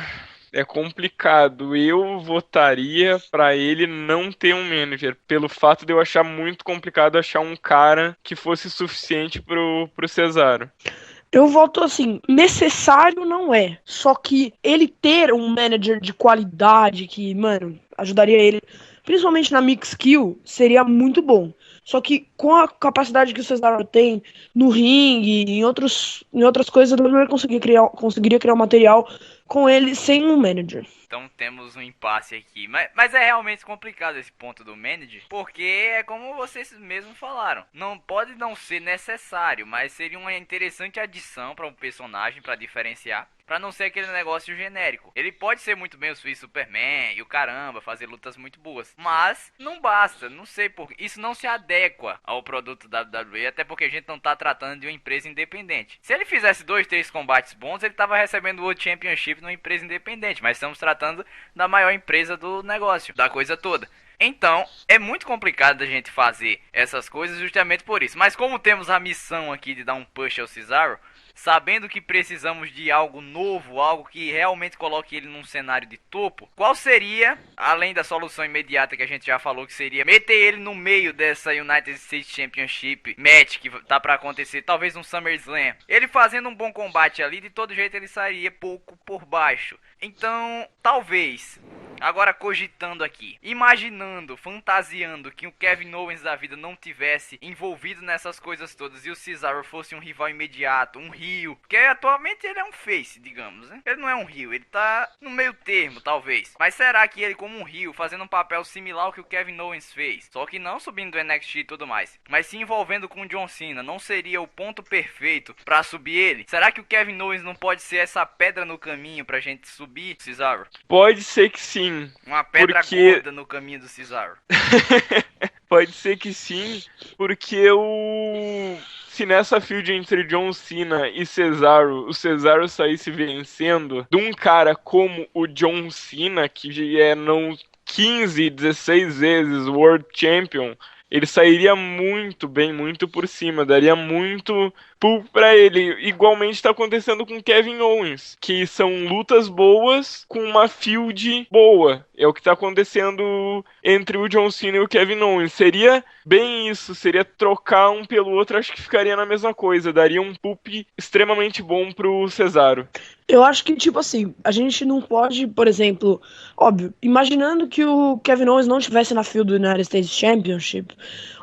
é complicado. Eu votaria pra ele não ter um manager, pelo fato de eu achar muito complicado achar um cara que fosse suficiente pro Cesaro. Eu voto assim, necessário não é. Só que ele ter um manager de qualidade que, mano, ajudaria ele, principalmente na mix kill, seria muito bom. Só que com a capacidade que o Cesaro tem no ringue e em outras coisas, ele conseguiria criar um material com ele sem um manager. Então temos um impasse aqui. Mas é realmente complicado esse ponto do manager, porque é como vocês mesmos falaram. Não pode não ser necessário, mas seria uma interessante adição para um personagem, para diferenciar. Pra não ser aquele negócio genérico. Ele pode ser muito bem o Swiss Superman e o caramba, fazer lutas muito boas. Mas não basta, não sei por isso não se adequa ao produto da WWE, até porque a gente não tá tratando de uma empresa independente. Se ele fizesse 2, 3 combates bons, ele tava recebendo o World Championship numa empresa independente. Mas estamos tratando da maior empresa do negócio, da coisa toda. Então, é muito complicado a gente fazer essas coisas justamente por isso. Mas como temos a missão aqui de dar um push ao Cesaro, sabendo que precisamos de algo novo, algo que realmente coloque ele num cenário de topo, qual seria, além da solução imediata que a gente já falou, que seria meter ele no meio dessa United States Championship match que tá pra acontecer, talvez um SummerSlam. Ele fazendo um bom combate ali, de todo jeito ele sairia pouco por baixo. Então, talvez, agora cogitando aqui, imaginando, fantasiando que o Kevin Owens da vida não tivesse envolvido nessas coisas todas e o Cesaro fosse um rival imediato, um heel, porque atualmente ele é um face, digamos, né? Ele não é um heel, ele tá no meio termo, talvez. Mas será que ele como um heel, fazendo um papel similar ao que o Kevin Owens fez, só que não subindo do NXT e tudo mais, mas se envolvendo com o John Cena, não seria o ponto perfeito pra subir ele? Será que o Kevin Owens não pode ser essa pedra no caminho pra gente subir, Cesaro? Pode ser que sim. Uma pedra gorda no caminho do Cesaro. Pode ser que sim, porque se nessa feud entre John Cena e Cesaro, o Cesaro saísse vencendo de um cara como o John Cena, que é não 15, 16 vezes World Champion, ele sairia muito bem, muito por cima, daria muito pull pra ele. Igualmente tá acontecendo com Kevin Owens, que são lutas boas com uma feud boa. É o que tá acontecendo entre o John Cena e o Kevin Owens. Seria bem isso, seria trocar um pelo outro, acho que ficaria na mesma coisa, daria um pull extremamente bom pro Cesaro. Eu acho que, tipo assim, a gente não pode, por exemplo, óbvio, imaginando que o Kevin Owens não estivesse na field do United States Championship,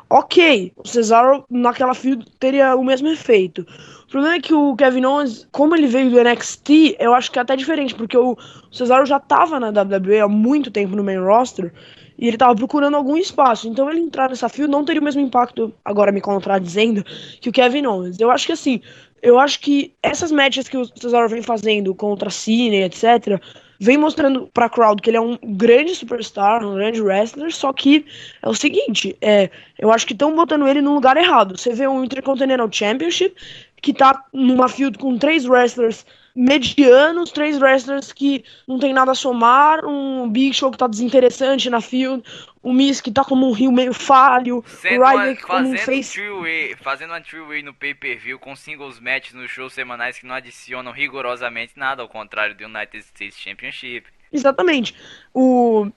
ok, o Cesaro naquela field teria o mesmo efeito. O problema é que o Kevin Owens, como ele veio do NXT, eu acho que é até diferente, porque o Cesaro já tava na WWE há muito tempo no main roster, e ele tava procurando algum espaço, então ele entrar nessa field não teria o mesmo impacto, agora me contradizendo, que o Kevin Owens. Eu acho que assim, essas matches que o Cesaro vem fazendo contra Cena, etc., vem mostrando pra crowd que ele é um grande superstar, um grande wrestler, só que é o seguinte, eu acho que estão botando ele no lugar errado. Você vê um Intercontinental Championship que tá numa field com 3 wrestlers medianos, 3 wrestlers que não tem nada a somar, um Big Show que tá desinteressante na field, o Miz que tá como um heel meio falho, o Ryback como um face... Fazendo uma three-way no pay-per-view com singles matches nos shows semanais que não adicionam rigorosamente nada, ao contrário do United States Championship. Exatamente.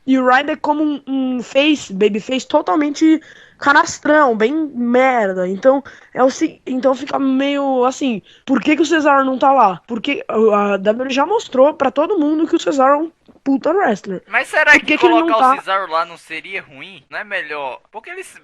E o Ryback como um face, babyface totalmente canastrão, bem merda. Então, então fica meio assim, por que o Cesaro não tá lá? Porque a WWE já mostrou pra todo mundo que o Cesaro é um puta wrestler. Mas será que ele não colocar tá... o Cesaro lá não seria ruim? Não é melhor? Porque eles...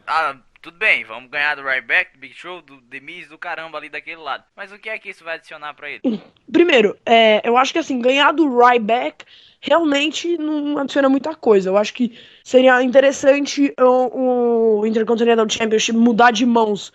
tudo bem, vamos ganhar do Ryback, do Big Show, do The Miz, do caramba ali daquele lado. Mas o que é que isso vai adicionar pra ele? Primeiro, eu acho que assim, ganhar do Ryback realmente não adiciona muita coisa. Eu acho que seria interessante o Intercontinental Championship mudar de mãos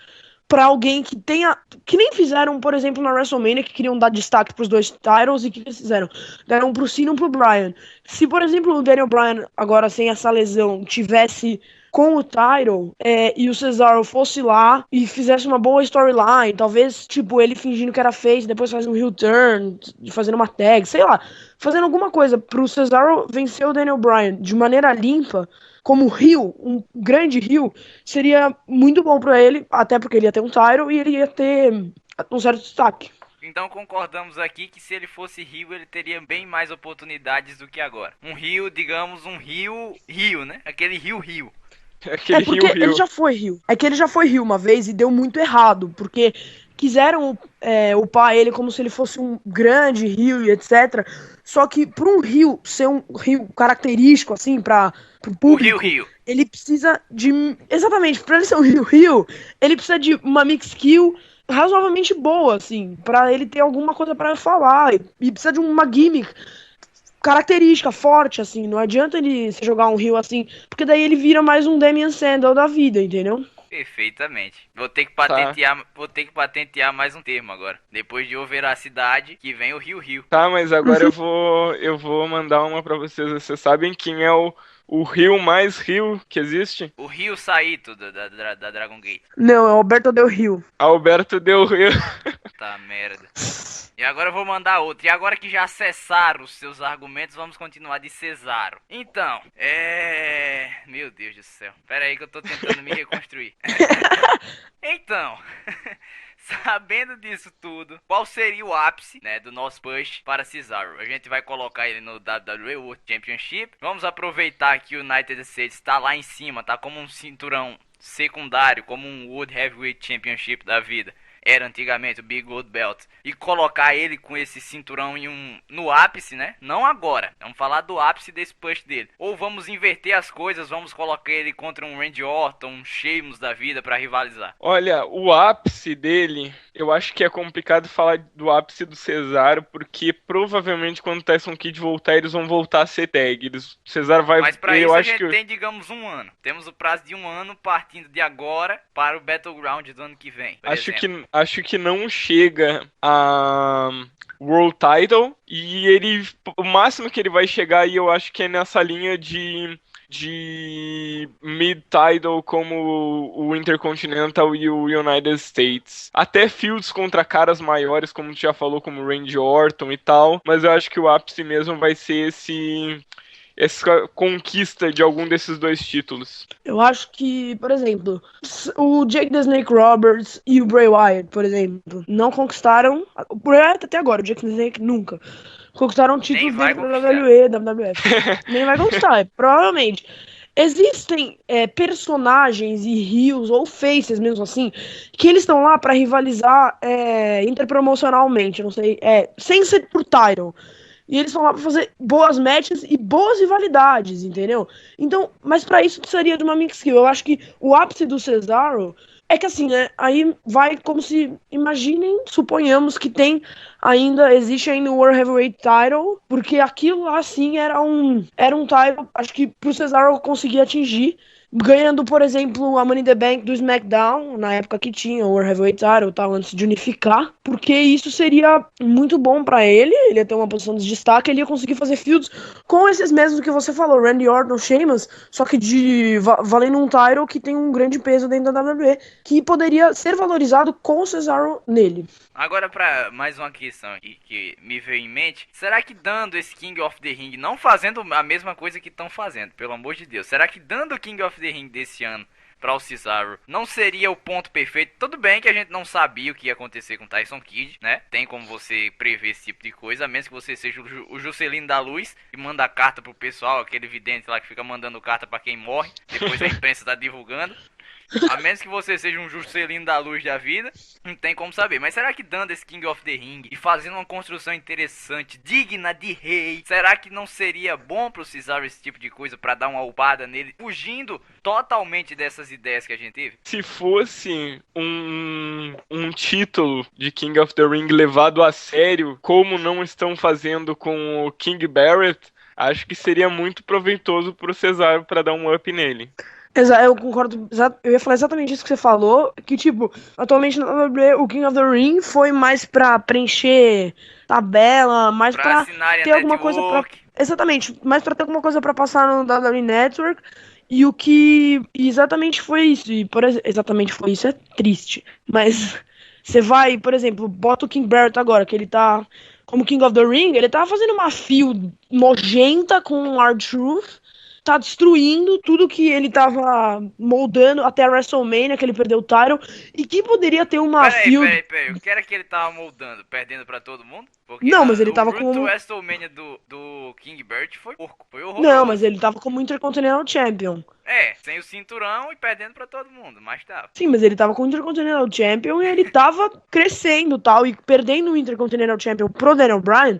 pra alguém que tenha. Que nem fizeram, por exemplo, na WrestleMania, que queriam dar destaque pros dois titles e que eles fizeram. Deram pro Cena e pro Bryan. Se, por exemplo, o Daniel Bryan, agora sem essa lesão, tivesse com o title e o Cesaro fosse lá e fizesse uma boa storyline, talvez, tipo, ele fingindo que era face, depois fazendo um heel turn, fazendo uma tag, sei lá, fazendo alguma coisa pro Cesaro vencer o Daniel Bryan de maneira limpa, como heel, um grande heel, seria muito bom pra ele, até porque ele ia ter um title e ele ia ter um certo destaque. Então concordamos aqui que se ele fosse heel, ele teria bem mais oportunidades do que agora. Um heel, digamos, um heel, né? Aquele heel. Aquele porque Rio. ele já foi heel. É que ele já foi heel uma vez e deu muito errado, porque quiseram upar ele como se ele fosse um grande heel e etc. Só que para um heel ser um heel característico, assim, pro público, o heel. ele precisa de... Exatamente, pra ele ser um heel, ele precisa de uma mix kill razoavelmente boa, assim, pra ele ter alguma coisa pra falar, e precisa de uma gimmick característica, forte, assim, não adianta ele se jogar um heel assim, porque daí ele vira mais um Damien Sandow da vida, entendeu? Perfeitamente. Vou ter que patentear mais um termo agora. Depois de veracidade, que vem o Rio. Tá, mas agora eu vou mandar uma pra vocês. Vocês sabem quem é o Rio mais Rio que existe? O Rio Saito da Dragon Gate. Não, é o Alberto Del Rio. Alberto Del Rio. Tá merda. E agora eu vou mandar outro. E agora que já acessaram os seus argumentos, vamos continuar de Cesaro. Então, meu Deus do céu. Pera aí que eu tô tentando me reconstruir. Então, sabendo disso tudo, qual seria o ápice, né, do nosso push para Cesaro? A gente vai colocar ele no WWE World Championship. Vamos aproveitar que o United States está lá em cima, tá como um cinturão secundário, como um World Heavyweight Championship da vida. Era antigamente o Big Gold Belt, e colocar ele com esse cinturão no ápice, né? Não agora, vamos falar do ápice desse push dele. Ou vamos inverter as coisas, vamos colocar ele contra um Randy Orton, um Sheamus da vida pra rivalizar. Olha, o ápice dele, eu acho que é complicado falar do ápice do Cesaro, porque provavelmente quando o Tyson Kidd voltar, eles vão voltar a ser tag. Cesaro vai... Mas pra isso a gente tem, digamos, um ano. Temos o prazo de um ano partindo de agora para o Battleground do ano que vem. Acho que não chega a World Title, e o máximo que ele vai chegar aí, eu acho que é nessa linha de mid-title, como o Intercontinental e o United States. Até fields contra caras maiores, como tu já falou, como o Randy Orton e tal, mas eu acho que o ápice mesmo vai ser essa conquista de algum desses dois títulos. Eu acho que, por exemplo, o Jake the Snake Roberts e o Bray Wyatt, por exemplo, não conquistaram. O Bray Wyatt até agora, o Jake the Snake nunca. Conquistaram títulos dentro da WWE, da WWF. Nem vai conquistar, provavelmente. Existem personagens e heels ou faces mesmo assim, que eles estão lá pra rivalizar interpromocionalmente, não sei, sem ser por title. E eles estão lá pra fazer boas matches e boas rivalidades, entendeu? Então, mas pra isso precisaria de uma mix kill. Eu acho que o ápice do Cesaro é que assim, né? Aí vai como se, imaginem, suponhamos que existe ainda o World Heavyweight Title, porque aquilo lá sim era um title, acho que pro Cesaro conseguir atingir, ganhando, por exemplo, a Money in the Bank do SmackDown, na época que tinha o World Heavyweight Title, tal, antes de unificar, porque isso seria muito bom pra ele ia ter uma posição de destaque, ele ia conseguir fazer feuds com esses mesmos que você falou, Randy Orton, Sheamus, só que valendo um title que tem um grande peso dentro da WWE, que poderia ser valorizado com o Cesaro nele. Agora, pra mais uma questão aqui que me veio em mente, será que dando esse King of the Ring, não fazendo a mesma coisa que estão fazendo, pelo amor de Deus, será que dando o King of the Ring desse ano para o Cesaro não seria o ponto perfeito? Tudo bem que a gente não sabia o que ia acontecer com o Tyson Kidd, né? Tem como você prever esse tipo de coisa, a menos que você seja o Juscelino da Luz e manda carta pro pessoal, aquele vidente lá que fica mandando carta para quem morre, depois a imprensa tá divulgando. A menos que você seja um Juscelino da Luz da vida, não tem como saber. Mas será que dando esse King of the Ring e fazendo uma construção interessante, digna de rei, será que não seria bom pro Cesaro esse tipo de coisa pra dar uma upada nele, fugindo totalmente dessas ideias que a gente teve? Se fosse um título de King of the Ring levado a sério, como não estão fazendo com o King Barrett, acho que seria muito proveitoso pro Cesaro pra dar um up nele. Eu concordo, eu ia falar exatamente isso que você falou, que tipo, atualmente na WWE o King of the Ring foi mais pra preencher tabela, mais pra assinarem ter a alguma coisa pra... network. Exatamente, mais pra ter alguma coisa pra passar no WWE Network, e o que exatamente foi isso, exatamente foi isso é triste, mas você vai, por exemplo, bota o King Barrett agora, que ele tá como King of the Ring, ele tá fazendo uma feud nojenta com o R-Truth, tá destruindo tudo que ele tava moldando até a WrestleMania, que ele perdeu o title, e que poderia ter uma feud... Peraí, o que era que ele tava moldando? Perdendo pra todo mundo? Porque Não, mas ele o tava Root como... to WrestleMania do King Barrett foi porco, foi horroroso. Não, mas ele tava como Intercontinental Champion. Sem o cinturão e perdendo pra todo mundo, mas tava. Sim, mas ele tava com o Intercontinental Champion e ele tava crescendo tal, e perdendo o Intercontinental Champion pro Daniel Bryan,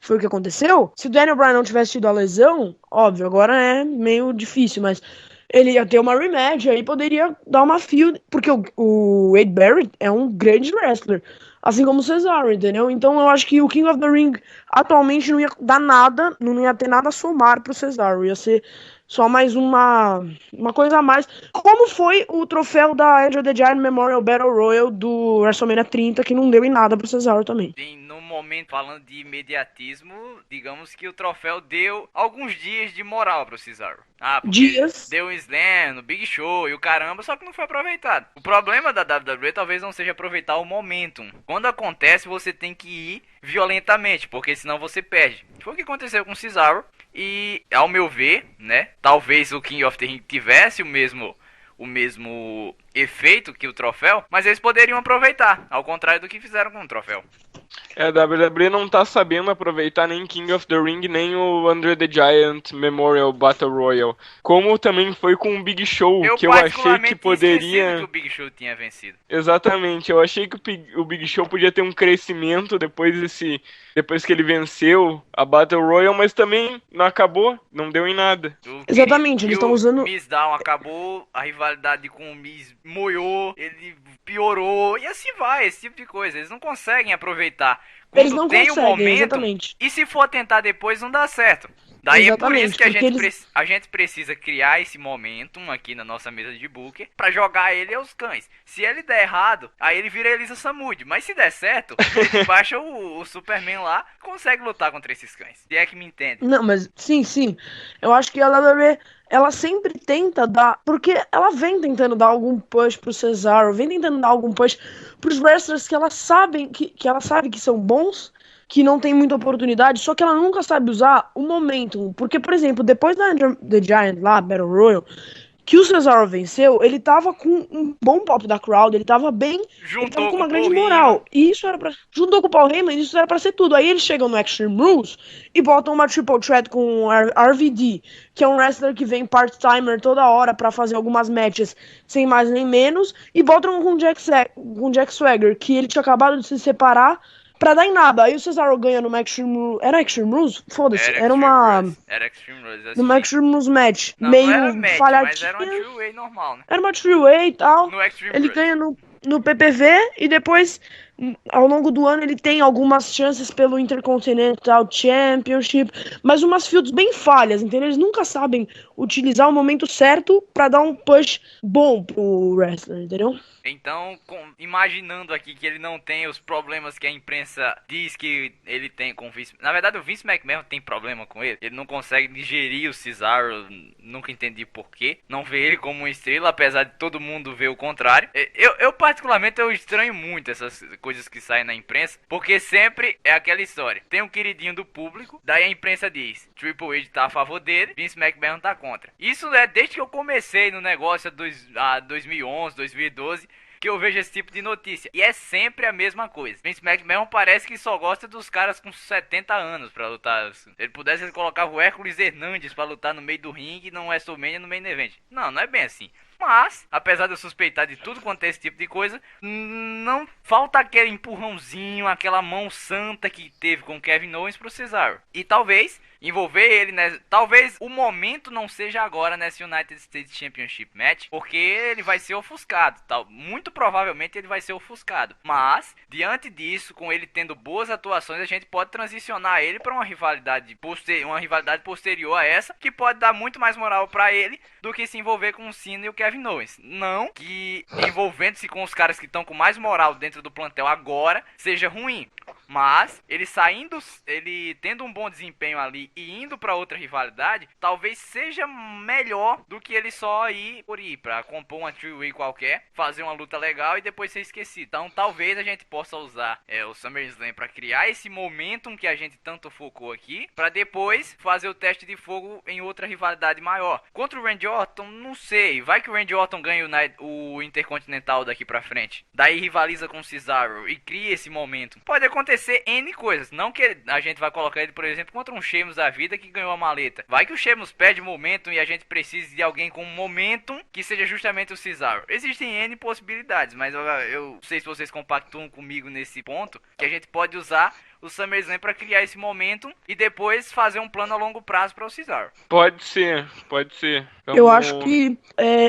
foi o que aconteceu. Se o Daniel Bryan não tivesse tido a lesão, óbvio, agora é meio difícil, mas ele ia ter uma rematch, aí poderia dar uma feud, porque o Wade Barrett é um grande wrestler, assim como o Cesaro, entendeu? Então eu acho que o King of the Ring atualmente não ia dar nada, não ia ter nada a somar pro Cesaro, ia ser só mais uma coisa a mais. Como foi o troféu da Andrew the Giant Memorial Battle Royal do WrestleMania 30, que não deu em nada pro Cesaro também. No momento, falando de imediatismo, digamos que o troféu deu alguns dias de moral pro Cesaro. Dias. Deu um slam no Big Show e o caramba, só que não foi aproveitado. O problema da WWE talvez não seja aproveitar o momentum. Quando acontece, você tem que ir violentamente, porque senão você perde. Foi o que aconteceu com o Cesaro. E, ao meu ver, né, talvez o King of the Ring tivesse o mesmo efeito que o troféu, mas eles poderiam aproveitar, ao contrário do que fizeram com o troféu. A WWE não tá sabendo aproveitar nem King of the Ring, nem o Andre the Giant Memorial Battle Royal. Como também foi com o Big Show, que eu achei que poderia... que o Big Show tinha vencido. Exatamente, eu achei que o Big Show podia ter um crescimento depois que ele venceu a Battle Royal, mas também não acabou, não deu em nada. Exatamente, eles estão usando... O Miz Down acabou, a rivalidade com o Miz moiou, ele piorou, e assim vai, esse tipo de coisa. Eles não conseguem aproveitar. Eles não tem conseguem, um momento, exatamente. E se for tentar depois, não dá certo. Daí exatamente, é por isso que eles... a gente precisa criar esse momentum aqui na nossa mesa de Booker pra jogar ele aos cães. Se ele der errado, aí ele vira Elisa Samud. Mas se der certo, ele baixa o Superman lá, consegue lutar contra esses cães. Se é que me entende. Não, mas sim. Eu acho que a WWE, ela sempre tenta dar... Porque ela vem tentando dar algum push pro Cesaro, vem tentando dar algum push pros wrestlers que ela sabe que são bons, que não tem muita oportunidade, só que ela nunca sabe usar o momentum. Porque, por exemplo, depois da The Giant lá, Battle Royal, que o Cesaro venceu, ele tava com um bom pop da crowd, ele tava bem, ele tava com uma grande moral. E isso era pra... Juntou com o Paul Heyman, isso era pra ser tudo. Aí eles chegam no Extreme Rules e botam uma triple threat com o RVD, que é um wrestler que vem part-timer toda hora pra fazer algumas matches sem mais nem menos, e botam com o Jack Swagger, que ele tinha acabado de se separar, pra dar em nada. Aí o Cesaro ganha no Extreme Rules. Era Extreme Rules? Foda-se. Era uma... Era Extreme Rules. Assim. No Extreme Rules match. Não, meio não era match, falhadinha. mas era uma three-way normal, né? Era uma three-way e tal. No Extreme Ele Rules. ganha no PPV e depois, ao longo do ano, ele tem algumas chances pelo Intercontinental Championship, mas umas fields bem falhas, entendeu? Eles nunca sabem utilizar o momento certo pra dar um push bom pro wrestler, entendeu? Então, imaginando aqui que ele não tem os problemas que a imprensa diz que ele tem com o Vince... Na verdade, o Vince McMahon tem problema com ele. Ele não consegue digerir o Cesaro, nunca entendi porquê. Não vê ele como uma estrela, apesar de todo mundo ver o contrário. Eu particularmente, eu estranho muito essas coisas que saem na imprensa, porque sempre é aquela história. Tem um queridinho do público, daí a imprensa diz, Triple H tá a favor dele, Vince McMahon tá contra. Isso é desde que eu comecei no negócio 2011, 2012, que eu vejo esse tipo de notícia. E é sempre a mesma coisa. Vince McMahon parece que só gosta dos caras com 70 anos pra lutar. Se ele pudesse, ele colocava o Hércules Hernandes pra lutar no meio do ringue, no WrestleMania, no main event. Não é bem assim. Mas, apesar de eu suspeitar de tudo quanto é esse tipo de coisa, não falta aquele empurrãozinho, aquela mão santa que teve com o Kevin Owens pro Cesaro. E talvez envolver ele, né? Talvez o momento não seja agora nessa United States Championship Match, porque ele vai ser ofuscado, muito provavelmente ele vai ser ofuscado. Mas, diante disso, com ele tendo boas atuações, a gente pode transicionar ele para uma rivalidade posterior a essa, que pode dar muito mais moral para ele do que se envolver com o Cena e o Kevin Owens. Não que envolvendo-se com os caras que estão com mais moral dentro do plantel agora seja ruim, mas ele tendo um bom desempenho ali e indo para outra rivalidade, talvez seja melhor do que ele só ir para compor uma three-way qualquer, fazer uma luta legal e depois ser esquecido. Então talvez a gente possa usar o SummerSlam para criar esse momentum que a gente tanto focou aqui, para depois fazer o teste de fogo em outra rivalidade maior. Contra o Randy Orton, não sei, vai que o Randy Orton ganha o Intercontinental daqui pra frente, daí rivaliza com o Cesaro e cria esse momento. Pode acontecer N coisas, não que a gente vai colocar ele, por exemplo, contra um Sheamus da vida que ganhou a maleta. Vai que o Sheamus perde momentum e a gente precisa de alguém com momentum que seja justamente o Cesaro. Existem N possibilidades, mas eu não sei se vocês compactuam comigo nesse ponto, que a gente pode usar o SummerSlam para criar esse momentum e depois fazer um plano a longo prazo para o Cesaro. Pode ser. Eu acho que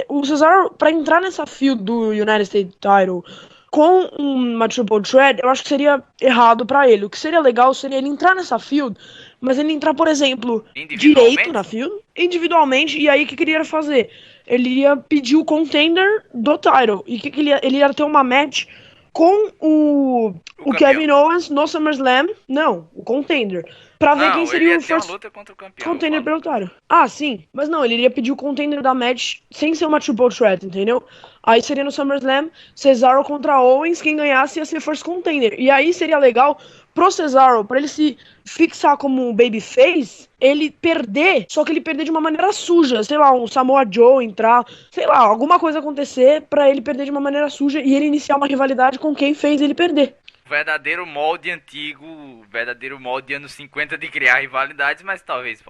o Cesaro, para entrar nessa field do United States Title com uma Triple Threat, eu acho que seria errado pra ele. O que seria legal seria ele entrar nessa field, mas ele entrar, por exemplo, direito na field, individualmente, e aí o que ele ia fazer? Ele ia pedir o contender do title, e ele ia ter uma match com o Kevin Owens no SummerSlam, não, o contender, pra ver quem seria o first luta contra o campeão, contender pelo title. Ah, sim, mas não, ele iria pedir o contender da match sem ser uma Triple Threat, entendeu? Aí seria no SummerSlam, Cesaro contra Owens, quem ganhasse ia ser first contender. E aí seria legal pro Cesaro, pra ele se fixar como um babyface, ele perder, só que ele perder de uma maneira suja, sei lá, um Samoa Joe entrar, sei lá, alguma coisa acontecer pra ele perder de uma maneira suja e ele iniciar uma rivalidade com quem fez ele perder. Verdadeiro molde antigo, verdadeiro molde anos 50 de criar rivalidades, mas talvez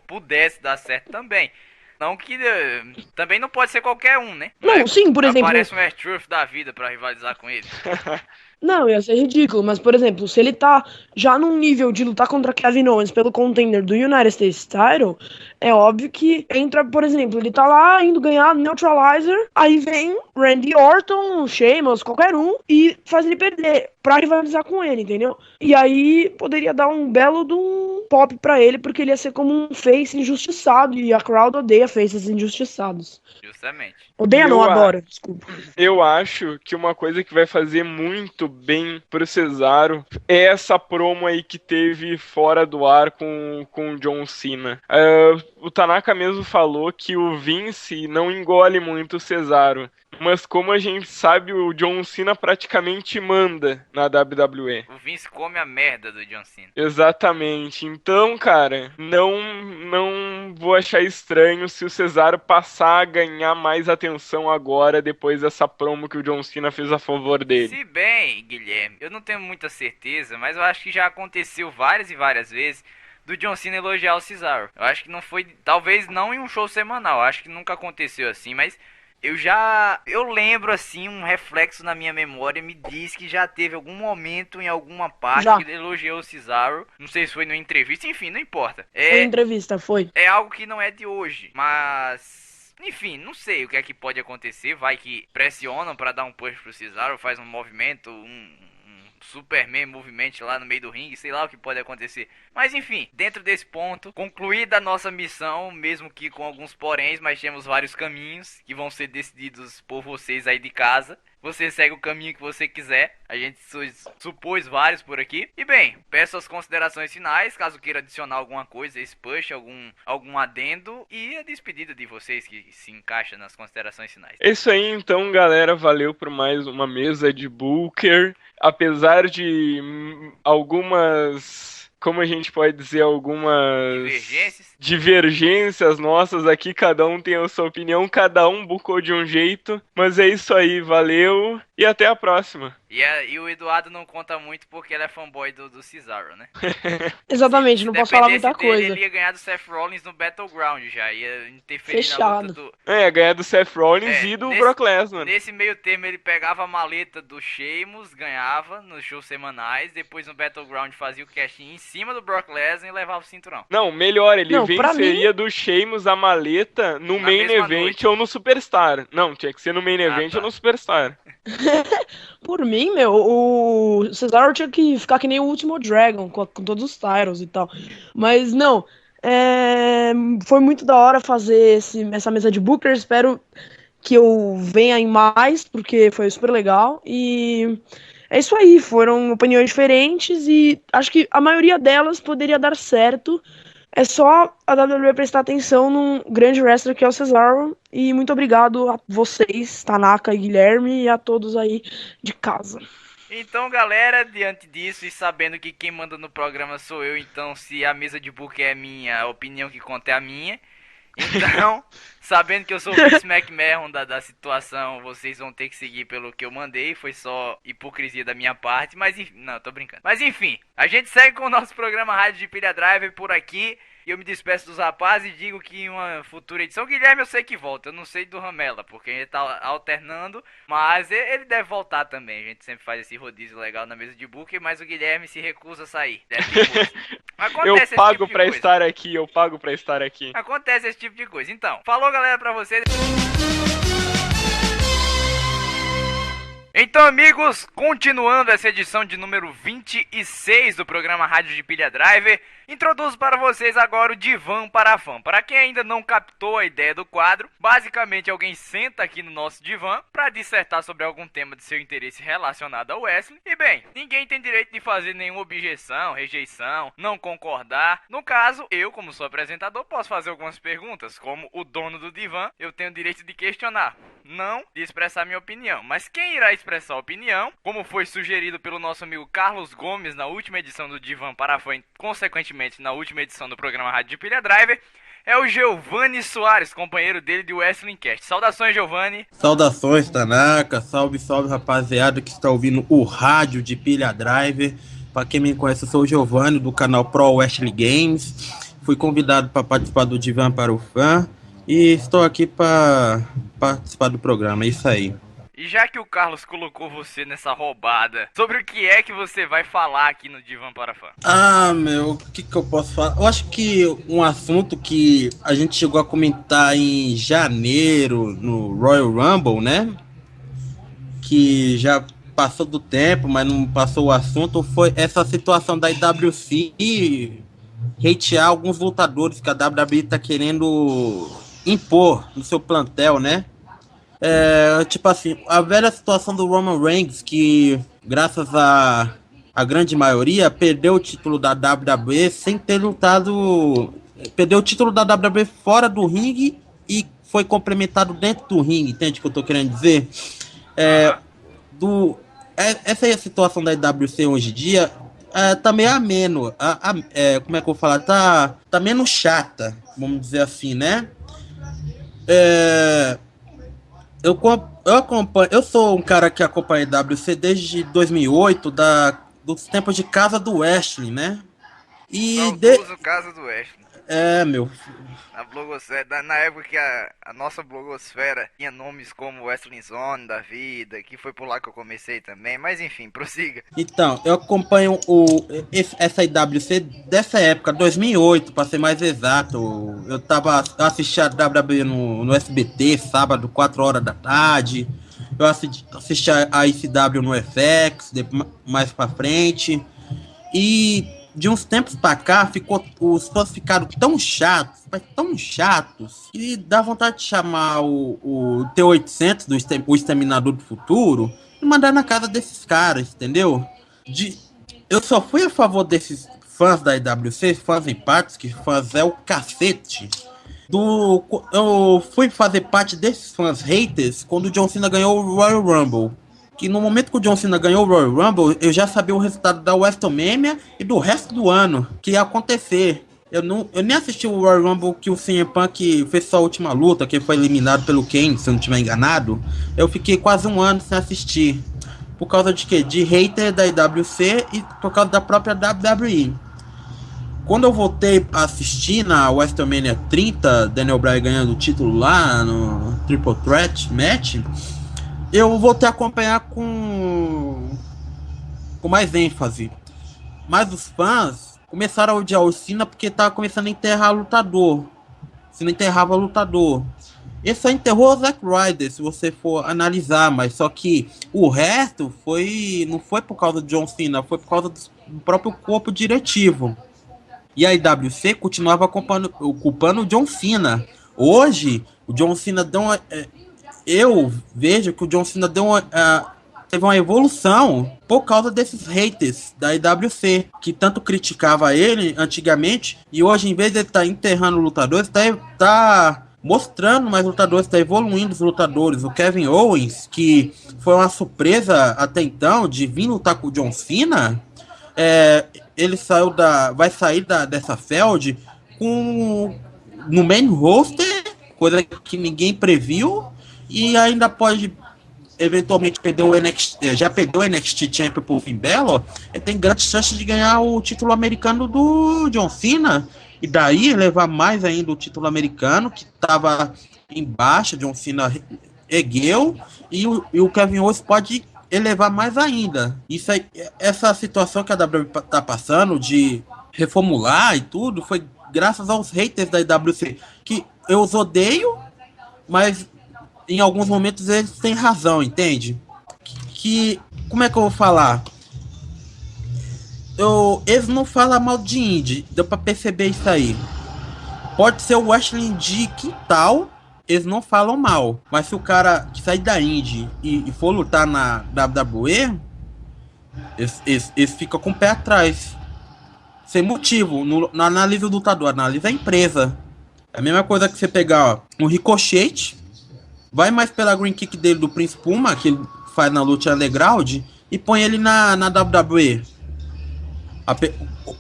pudesse dar certo também. Não que também não pode ser qualquer um, né? Não, sim, por exemplo... Aparece um R-Truth da vida pra rivalizar com ele. Não, ia ser ridículo, mas, por exemplo, se ele tá já num nível de lutar contra Kevin Owens pelo contender do United States Title, é óbvio que entra, por exemplo, ele tá lá indo ganhar Neutralizer, aí vem Randy Orton, Sheamus, qualquer um, e faz ele perder pra rivalizar com ele, entendeu? E aí poderia dar um belo de um pop pra ele, porque ele ia ser como um face injustiçado, e a crowd odeia faces injustiçados. Justamente. Odeia não, adora, desculpa. Eu acho que uma coisa que vai fazer muito bem pro Cesaro é essa promo aí que teve fora do ar com o John Cena. O Tanaka mesmo falou que o Vince não engole muito o Cesaro, mas como a gente sabe, o John Cena praticamente manda na WWE. O Vince come a merda do John Cena. Exatamente. Então, cara, não vou achar estranho se o Cesaro passar a ganhar mais atenção agora, depois dessa promo que o John Cena fez a favor dele. Se bem, Guilherme, eu não tenho muita certeza, mas eu acho que já aconteceu várias e várias vezes do John Cena elogiar o Cesaro. Eu acho que não foi, talvez não em um show semanal, eu acho que nunca aconteceu assim, mas eu lembro assim, um reflexo na minha memória me diz que já teve algum momento em alguma parte que ele elogiou o Cesaro. Não sei se foi numa entrevista, enfim, não importa. Foi entrevista, foi. É algo que não é de hoje, mas enfim, não sei o que é que pode acontecer. Vai que pressionam pra dar um push pro Cesaro, faz um movimento, um Superman movimento lá no meio do ringue, sei lá o que pode acontecer. Mas enfim, dentro desse ponto, concluída a nossa missão, mesmo que com alguns poréns, mas temos vários caminhos que vão ser decididos por vocês aí de casa. Você segue o caminho que você quiser. A gente supôs vários por aqui. E bem, peço as considerações finais, caso queira adicionar alguma coisa, esse push, algum adendo. E a despedida de vocês que se encaixa nas considerações finais. É isso aí então, galera. Valeu por mais uma mesa de Booker. Apesar de algumas como a gente pode dizer, algumas divergências nossas aqui, cada um tem a sua opinião, cada um bucou de um jeito, mas é isso aí, valeu e até a próxima. E o Eduardo não conta muito porque ele é fanboy do Cesaro, né? Exatamente, não posso falar muita coisa. Ele ia ganhar do Seth Rollins no Battleground já, ia interferir Fechado. na luta do... É, ganhar do Seth Rollins e do Brock Lesnar. Nesse meio termo ele pegava a maleta do Sheamus, ganhava nos shows semanais, depois no Battleground fazia o casting em cima do Brock Lesnar e levava o cinturão. Não, melhor, ele venceria do Sheamus a maleta no main event ou no Superstar. Não, tinha que ser no main event ou no Superstar. Por mim, o Cesaro tinha que ficar que nem o último Dragon, com todos os titles e tal. Mas não, foi muito da hora fazer essa mesa de Booker. Espero que eu venha em mais, porque foi super legal. E é isso aí, foram opiniões diferentes e acho que a maioria delas poderia dar certo. É só a WWE prestar atenção num grande wrestler que é o Cesaro. E muito obrigado a vocês, Tanaka e Guilherme, e a todos aí de casa. Então, galera, diante disso e sabendo que quem manda no programa sou eu, então se a mesa de book é minha, a opinião que conta é a minha. Então, sabendo que eu sou o Vince McMahon da situação, vocês vão ter que seguir pelo que eu mandei. Foi só hipocrisia da minha parte, mas enfim, não, tô brincando. Mas enfim, a gente segue com o nosso programa Rádio de Pilha Driver por aqui. E eu me despeço dos rapazes e digo que em uma futura edição, Guilherme eu sei que volta, eu não sei do Ramela, porque ele tá alternando, mas ele deve voltar também. A gente sempre faz esse rodízio legal na mesa de booker, mas o Guilherme se recusa a sair. Eu pago pra estar aqui, eu pago pra estar aqui. Acontece esse tipo de coisa. Então, falou galera pra vocês. Então, amigos, continuando essa edição de número 26 do programa Rádio de Pilha Driver, introduzo para vocês agora o Divã para Fã. Para quem ainda não captou a ideia do quadro, basicamente alguém senta aqui no nosso divã para dissertar sobre algum tema de seu interesse relacionado ao wrestling. E bem, ninguém tem direito de fazer nenhuma objeção, rejeição, não concordar. No caso, eu, como sou apresentador, posso fazer algumas perguntas. Como o dono do divã, eu tenho o direito de questionar, não de expressar minha opinião. Mas quem irá expressar a opinião, como foi sugerido pelo nosso amigo Carlos Gomes na última edição do Divã para Fã, consequentemente na última edição do programa Rádio de Pilha Driver, é o Giovanni Soares, companheiro dele de Wrestling Cast. Saudações, Giovanni. Saudações, Tanaka. Salve, salve, rapaziada que está ouvindo o Rádio de Pilha Driver. Para quem me conhece, eu sou o Giovanni, do canal Pro Wrestling Games. Fui convidado para participar do Divã para o Fã e estou aqui para participar do programa. É isso aí. E já que o Carlos colocou você nessa roubada, sobre o que é que você vai falar aqui no Divã para Fã? O que eu posso falar? Eu acho que um assunto que a gente chegou a comentar em janeiro no Royal Rumble, né? Que já passou do tempo, mas não passou o assunto, foi essa situação da IWC hatear alguns lutadores que a WWE tá querendo impor no seu plantel, né? Tipo assim, a velha situação do Roman Reigns, que graças a grande maioria perdeu o título da WWE sem ter lutado, perdeu o título da WWE fora do ringue e foi complementado dentro do ringue, entende o que eu tô querendo dizer? Essa é a situação da IWC hoje em dia. Tá meio ameno, como é que eu vou falar? Tá menos chata, vamos dizer assim, né? Eu acompanho, eu sou um cara que acompanha a WC desde 2008, dos tempos de Casa do Wrestling, né? Casa do Wrestling. Meu. Na blogosfera, na época que a nossa blogosfera tinha nomes como Wrestling Zone da vida, que foi por lá que eu comecei também, mas enfim, prossiga. Então, eu acompanho essa IWC dessa época, 2008, para ser mais exato. Eu assistia a WWE no SBT, sábado, 4 horas da tarde. Eu assistia a ICW no FX, mais pra frente. E de uns tempos pra cá, os fãs ficaram tão chatos, que dá vontade de chamar o T-800, o Exterminador do Futuro, e mandar na casa desses caras, entendeu? Eu só fui a favor desses fãs da IWC, fãs empáticos, que fãs é o cacete. Eu fui fazer parte desses fãs haters quando o John Cena ganhou o Royal Rumble. que no momento que o John Cena ganhou o Royal Rumble, eu já sabia o resultado da WrestleMania e do resto do ano que ia acontecer. Eu nem assisti o Royal Rumble que o CM Punk fez sua última luta, que foi eliminado pelo Kane, se eu não estiver enganado. Eu fiquei quase um ano sem assistir. Por causa de quê? De hater da IWC e por causa da própria WWE. Quando eu voltei a assistir na WrestleMania 30, Daniel Bryan ganhando o título lá no Triple Threat Match, eu voltei a acompanhar com mais ênfase. Mas os fãs começaram a odiar o Cena porque tava começando a enterrar lutador. Cena enterrava lutador. Esse aí enterrou o Zack Ryder, se você for analisar, mas só que o resto não foi por causa do John Cena, foi por causa do próprio corpo diretivo. E a IWC continuava culpando o John Cena. Hoje, o John Cena eu vejo que o John Cena teve uma evolução por causa desses haters da IWC, que tanto criticava ele antigamente, e hoje, em vez de ele estar enterrando lutadores, está mostrando mais lutadores, está evoluindo os lutadores. O Kevin Owens, que foi uma surpresa até então, de vir lutar com o John Cena, ele vai sair dessa Feld no main roster, coisa que ninguém previu, e ainda pode eventualmente perder o NXT, já perdeu o NXT Champion por Finn Balor, ele tem grandes chances de ganhar o título americano do John Cena, e daí levar mais ainda o título americano, que estava em baixa. John Cena ergueu, e o Kevin Owens pode elevar mais ainda. Isso aí, essa situação que a WWE está passando de reformular e tudo, foi graças aos haters da IWC, que eu os odeio, mas em alguns momentos eles têm razão, entende? Como é que eu vou falar? Eles não falam mal de indie, deu pra perceber isso aí. Pode ser o wrestling de quintal, eles não falam mal. Mas se o cara sair da indie e for lutar na WWE, eles ficam com o pé atrás. Sem motivo, não analisa o lutador, analisa a empresa. É a mesma coisa que você pegar um Ricochet, vai mais pela green kick dele do Prince Puma, que ele faz na luta underground, e põe ele na WWE.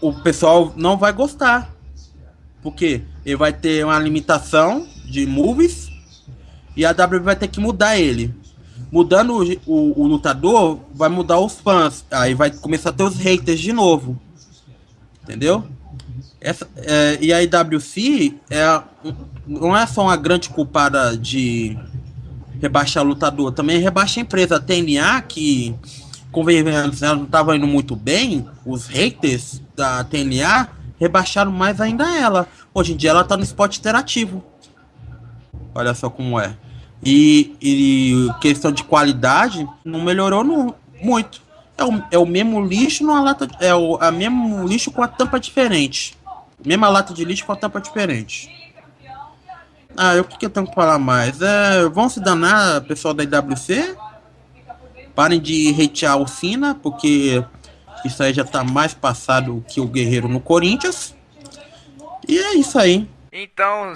O pessoal não vai gostar, porque ele vai ter uma limitação de moves e a WWE vai ter que mudar ele. Mudando o lutador, vai mudar os fãs, aí vai começar a ter os haters de novo, entendeu? E a IWC não é só uma grande culpada de rebaixar o lutador, também rebaixa a empresa. A TNA, que convenhamos, ela não estava indo muito bem, os haters da TNA rebaixaram mais ainda ela. Hoje em dia ela está no spot interativo. Olha só como é. E questão de qualidade não melhorou muito. É o mesmo lixo numa lata, a mesmo lixo com a tampa diferente. Mesma lata de lixo com a tampa diferente. O que eu tenho que falar mais? Vão se danar, pessoal da IWC. Parem de hatear o Cena, porque isso aí já tá mais passado que o Guerreiro no Corinthians. E é isso aí. Então,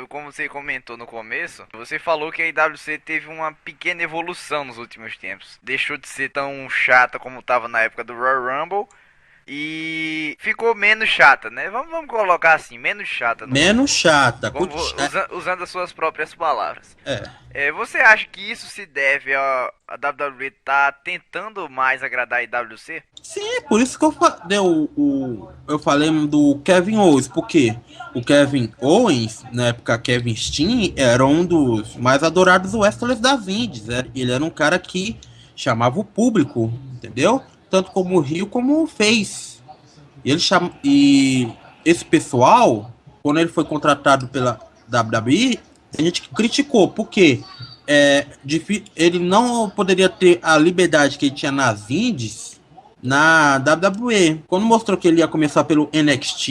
como você comentou no começo, você falou que a IWC teve uma pequena evolução nos últimos tempos. Deixou de ser tão chata como estava na época do Royal Rumble e ficou menos chata, né? Vamos colocar assim, menos chata. Menos chata. Usando as suas próprias palavras. Você acha que isso se deve a WWE tá tentando mais agradar a IWC? Sim, por isso que eu falei do Kevin Owens, porque o Kevin Owens, na época Kevin Steen, era um dos mais adorados wrestlers das indies. Ele era um cara que chamava o público, entendeu? Tanto como o Rio como o Face. E esse pessoal, quando ele foi contratado pela WWE, a gente criticou, porque ele não poderia ter a liberdade que ele tinha nas indies na WWE. Quando mostrou que ele ia começar pelo NXT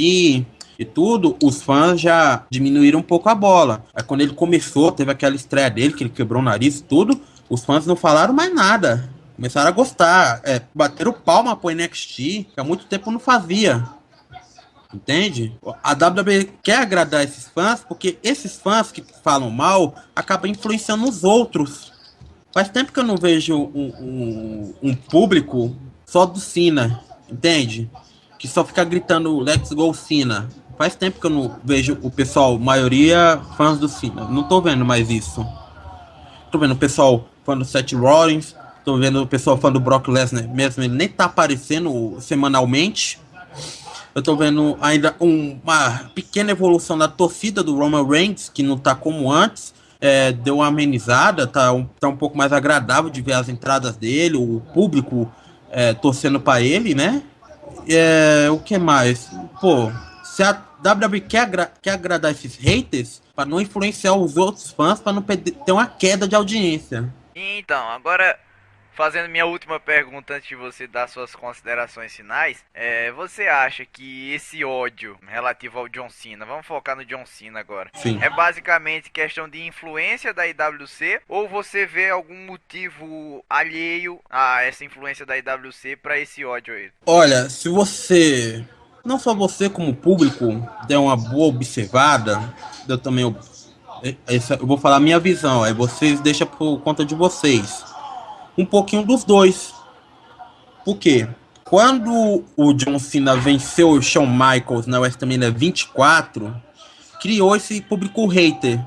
e tudo, os fãs já diminuíram um pouco a bola. Aí quando ele começou, teve aquela estreia dele, que ele quebrou o nariz e tudo, os fãs não falaram mais nada. Começaram a gostar, bateram palma pro NXT, que há muito tempo não fazia. Entende? A WWE quer agradar esses fãs, porque esses fãs que falam mal acabam influenciando os outros. Faz tempo que eu não vejo um público só do Cena, entende? Que só fica gritando Let's Go Cena. Faz tempo que eu não vejo o pessoal, maioria fãs do Cena. Não tô vendo mais isso. Tô vendo o pessoal fã do Seth Rollins, tô vendo o pessoal fã do Brock Lesnar, mesmo ele nem tá aparecendo semanalmente. Eu tô vendo ainda uma pequena evolução da torcida do Roman Reigns, que não tá como antes. Deu uma amenizada, tá um pouco mais agradável de ver as entradas dele, o público torcendo pra ele, né? O que mais? Pô, se a WWE quer agradar esses haters, pra não influenciar os outros fãs, pra não ter uma queda de audiência. Então, agora, fazendo minha última pergunta antes de você dar suas considerações finais, você acha que esse ódio relativo ao John Cena, vamos focar no John Cena agora, Sim. é basicamente questão de influência da IWC, ou você vê algum motivo alheio a essa influência da IWC pra esse ódio aí? Olha, se você, não só você como público, der uma boa observada, eu também, eu vou falar a minha visão, aí vocês deixam por conta de vocês. Um pouquinho dos dois. Por quê? Quando o John Cena venceu o Shawn Michaels na WrestleMania 24, criou esse público hater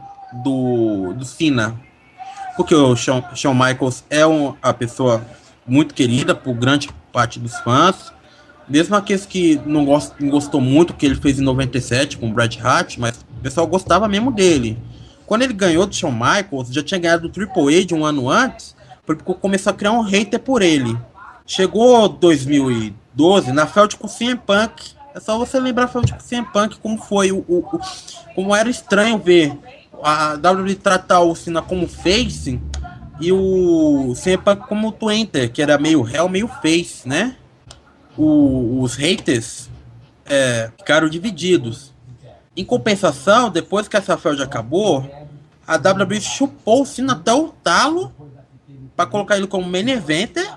do Cena. Porque o Shawn Michaels é uma pessoa muito querida por grande parte dos fãs. Mesmo aqueles que não gostou muito do que ele fez em 97 com o Bret Hart, mas o pessoal gostava mesmo dele. Quando ele ganhou do Shawn Michaels, já tinha ganhado do Triple H um ano antes, porque começou a criar um hater por ele. Chegou 2012, na feud com o CM Punk. É só você lembrar a feud com o CM Punk, como foi, como era estranho ver a WWE tratar o Cena como face e o CM Punk como twinter, que era meio heel, meio face, né? Os haters ficaram divididos. Em compensação, depois que essa feud acabou, a WWE chupou o Cena até o talo para colocar ele como main eventer,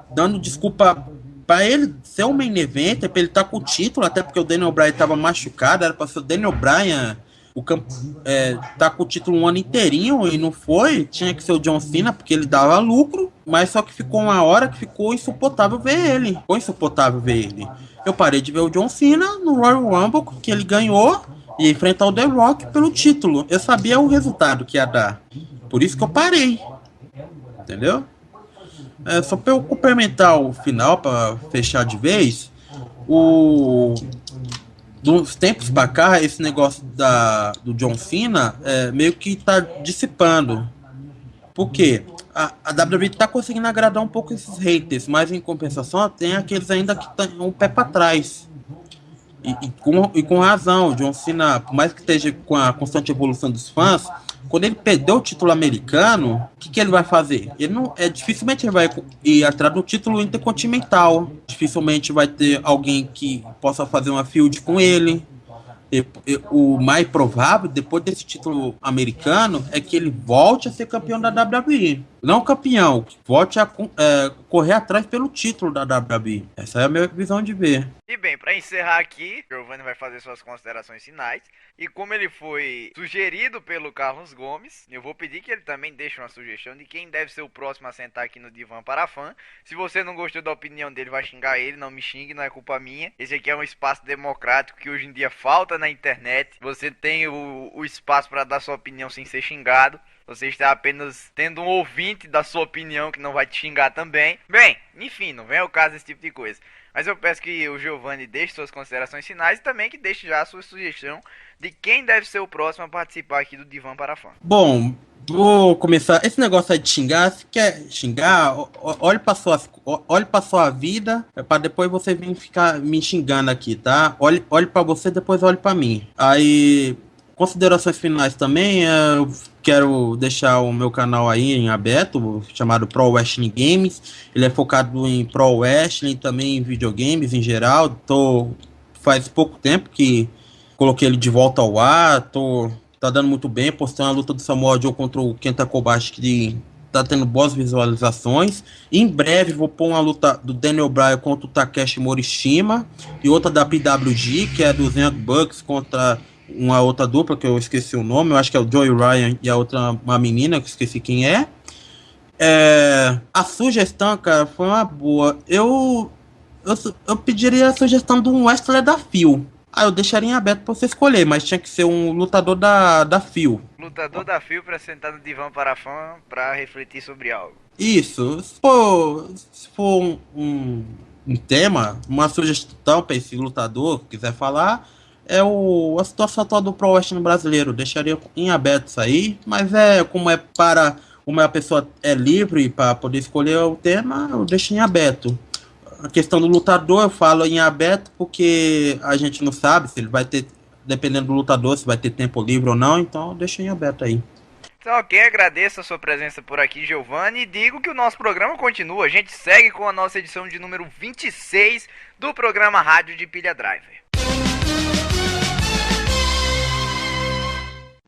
dando desculpa para ele ser o main eventer, para ele estar com o título, até porque o Daniel Bryan estava machucado, era para ser o Daniel Bryan tá com o título um ano inteirinho e não foi, tinha que ser o John Cena porque ele dava lucro, mas só que ficou uma hora que ficou insuportável ver ele. Eu parei de ver o John Cena no Royal Rumble, que ele ganhou, e enfrentar o The Rock pelo título. Eu sabia o resultado que ia dar, por isso que eu parei. Entendeu? Só para eu complementar o final, para fechar de vez, dos tempos para cá, esse negócio do John Cena meio que tá dissipando. Por quê? A WWE tá conseguindo agradar um pouco esses haters, mas em compensação tem aqueles ainda que estão um pé para trás. E com razão, o John Cena, por mais que esteja com a constante evolução dos fãs, quando ele perdeu o título americano, o que ele vai fazer? Ele não, dificilmente ele vai ir atrás do título intercontinental. Dificilmente vai ter alguém que possa fazer uma feud com ele. O mais provável, depois desse título americano, é que ele volte a ser campeão da WWE. Não campeão, volte a correr atrás pelo título da WWE. Essa é a minha visão de ver. E bem, para encerrar aqui, Giovanni vai fazer suas considerações finais. E como ele foi sugerido pelo Carlos Gomes, eu vou pedir que ele também deixe uma sugestão de quem deve ser o próximo a sentar aqui no Divã para Fã. Se você não gostou da opinião dele, vai xingar ele, não me xingue, não é culpa minha. Esse aqui é um espaço democrático que hoje em dia falta na internet. Você tem o espaço para dar sua opinião sem ser xingado. Você está apenas tendo um ouvinte da sua opinião que não vai te xingar também. Bem, enfim, não vem ao caso esse tipo de coisa. Mas eu peço que o Giovanni deixe suas considerações finais e também que deixe já a sua sugestão de quem deve ser o próximo a participar aqui do Divã para Fã. Bom, vou começar. Esse negócio aí de xingar, se quer xingar, olhe para sua vida, para depois você vir ficar me xingando aqui, tá? Olhe para você, depois olhe para mim. Aí, considerações finais também, eu quero deixar o meu canal aí em aberto, chamado Pro Wrestling Games. Ele é focado em Pro Wrestling, também em videogames em geral. Faz pouco tempo que coloquei ele de volta ao ar, tá dando muito bem. Postei uma luta do Samoa Joe contra o Kenta Kobashi que tá tendo boas visualizações. Em breve vou pôr uma luta do Daniel Bryan contra o Takeshi Morishima e outra da PWG, que é dos Young Bucks contra uma outra dupla que eu esqueci o nome, eu acho que é o Joey Ryan e a outra, uma menina que eu esqueci quem é. A sugestão, cara, foi uma boa. Eu pediria a sugestão de um wrestler da Phil. Eu deixaria em aberto pra você escolher, mas tinha que ser um lutador da Phil. Lutador da Phil pra sentar no divã para fã pra refletir sobre algo. Isso. Se for um tema, uma sugestão pra esse lutador que quiser falar, a situação atual do Pro Wrestling brasileiro. Deixaria em aberto isso aí, mas como a pessoa é livre para poder escolher o tema, eu deixo em aberto. A questão do lutador eu falo em aberto porque a gente não sabe se ele vai ter, dependendo do lutador, se vai ter tempo livre ou não, então eu deixo em aberto aí. Então, ok, agradeço a sua presença por aqui, Giovanni, e digo que o nosso programa continua. A gente segue com a nossa edição de número 26 do programa Rádio de Pilha Driver.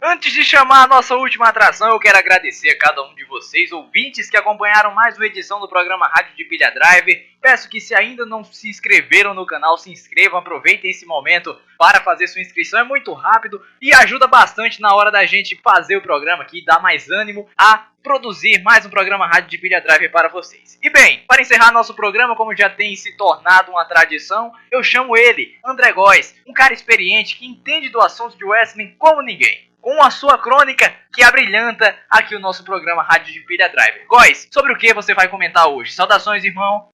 Antes de chamar a nossa última atração, eu quero agradecer a cada um de vocês, ouvintes, que acompanharam mais uma edição do programa Rádio de Pilha Driver. Peço que, se ainda não se inscreveram no canal, se inscrevam, aproveitem esse momento para fazer sua inscrição. É muito rápido e ajuda bastante na hora da gente fazer o programa aqui, dar mais ânimo a produzir mais um programa Rádio de Pilha Driver para vocês. E bem, para encerrar nosso programa, como já tem se tornado uma tradição, eu chamo ele, André Góes, um cara experiente que entende do assunto de wrestling como ninguém, com a sua crônica que abrilhanta aqui o nosso programa Rádio de Pilha Driver. Góes, sobre o que você vai comentar hoje? Saudações, irmão!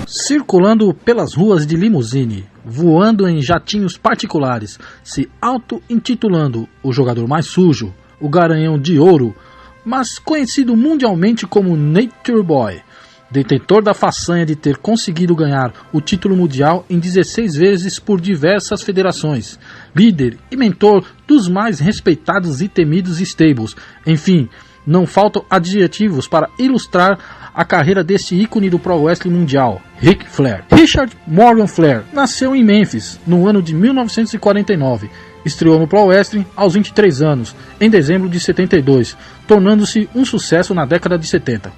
Circulando pelas ruas de limusine, voando em jatinhos particulares, se auto-intitulando o jogador mais sujo, o garanhão de ouro, mas conhecido mundialmente como Nature Boy, detentor da façanha de ter conseguido ganhar o título mundial em 16 vezes por diversas federações, líder e mentor dos mais respeitados e temidos stables, enfim, não faltam adjetivos para ilustrar a carreira desse ícone do Pro Wrestling mundial, Ric Flair. Richard Morgan Flair nasceu em Memphis no ano de 1949. Estreou no Pro Wrestling aos 23 anos, em dezembro de 72, tornando-se um sucesso na década de 70.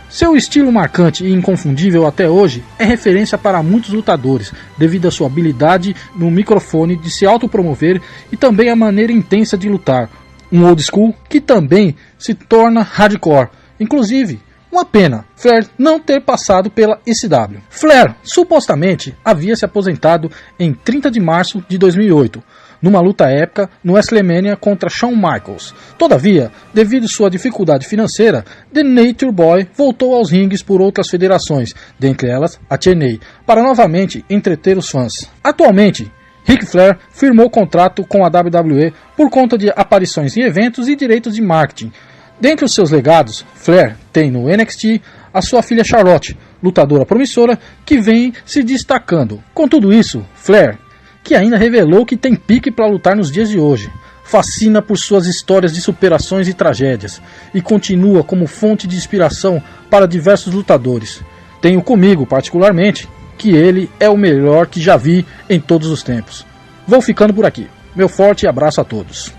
Seu estilo marcante e inconfundível até hoje é referência para muitos lutadores, devido à sua habilidade no microfone de se autopromover e também a maneira intensa de lutar. Um old school que também se torna hardcore. Inclusive, uma pena Flair não ter passado pela ECW. Flair supostamente havia se aposentado em 30 de março de 2008, numa luta épica no WrestleMania contra Shawn Michaels. Todavia, devido à sua dificuldade financeira, The Nature Boy voltou aos ringues por outras federações, dentre elas a TNA, para novamente entreter os fãs. Atualmente, Ric Flair firmou contrato com a WWE por conta de aparições em eventos e direitos de marketing. Dentre os seus legados, Flair tem no NXT a sua filha Charlotte, lutadora promissora que vem se destacando. Com tudo isso, Flair, que ainda revelou que tem pique para lutar nos dias de hoje, fascina por suas histórias de superações e tragédias e continua como fonte de inspiração para diversos lutadores. Tenho comigo, particularmente, que ele é o melhor que já vi em todos os tempos. Vou ficando por aqui. Meu forte abraço a todos.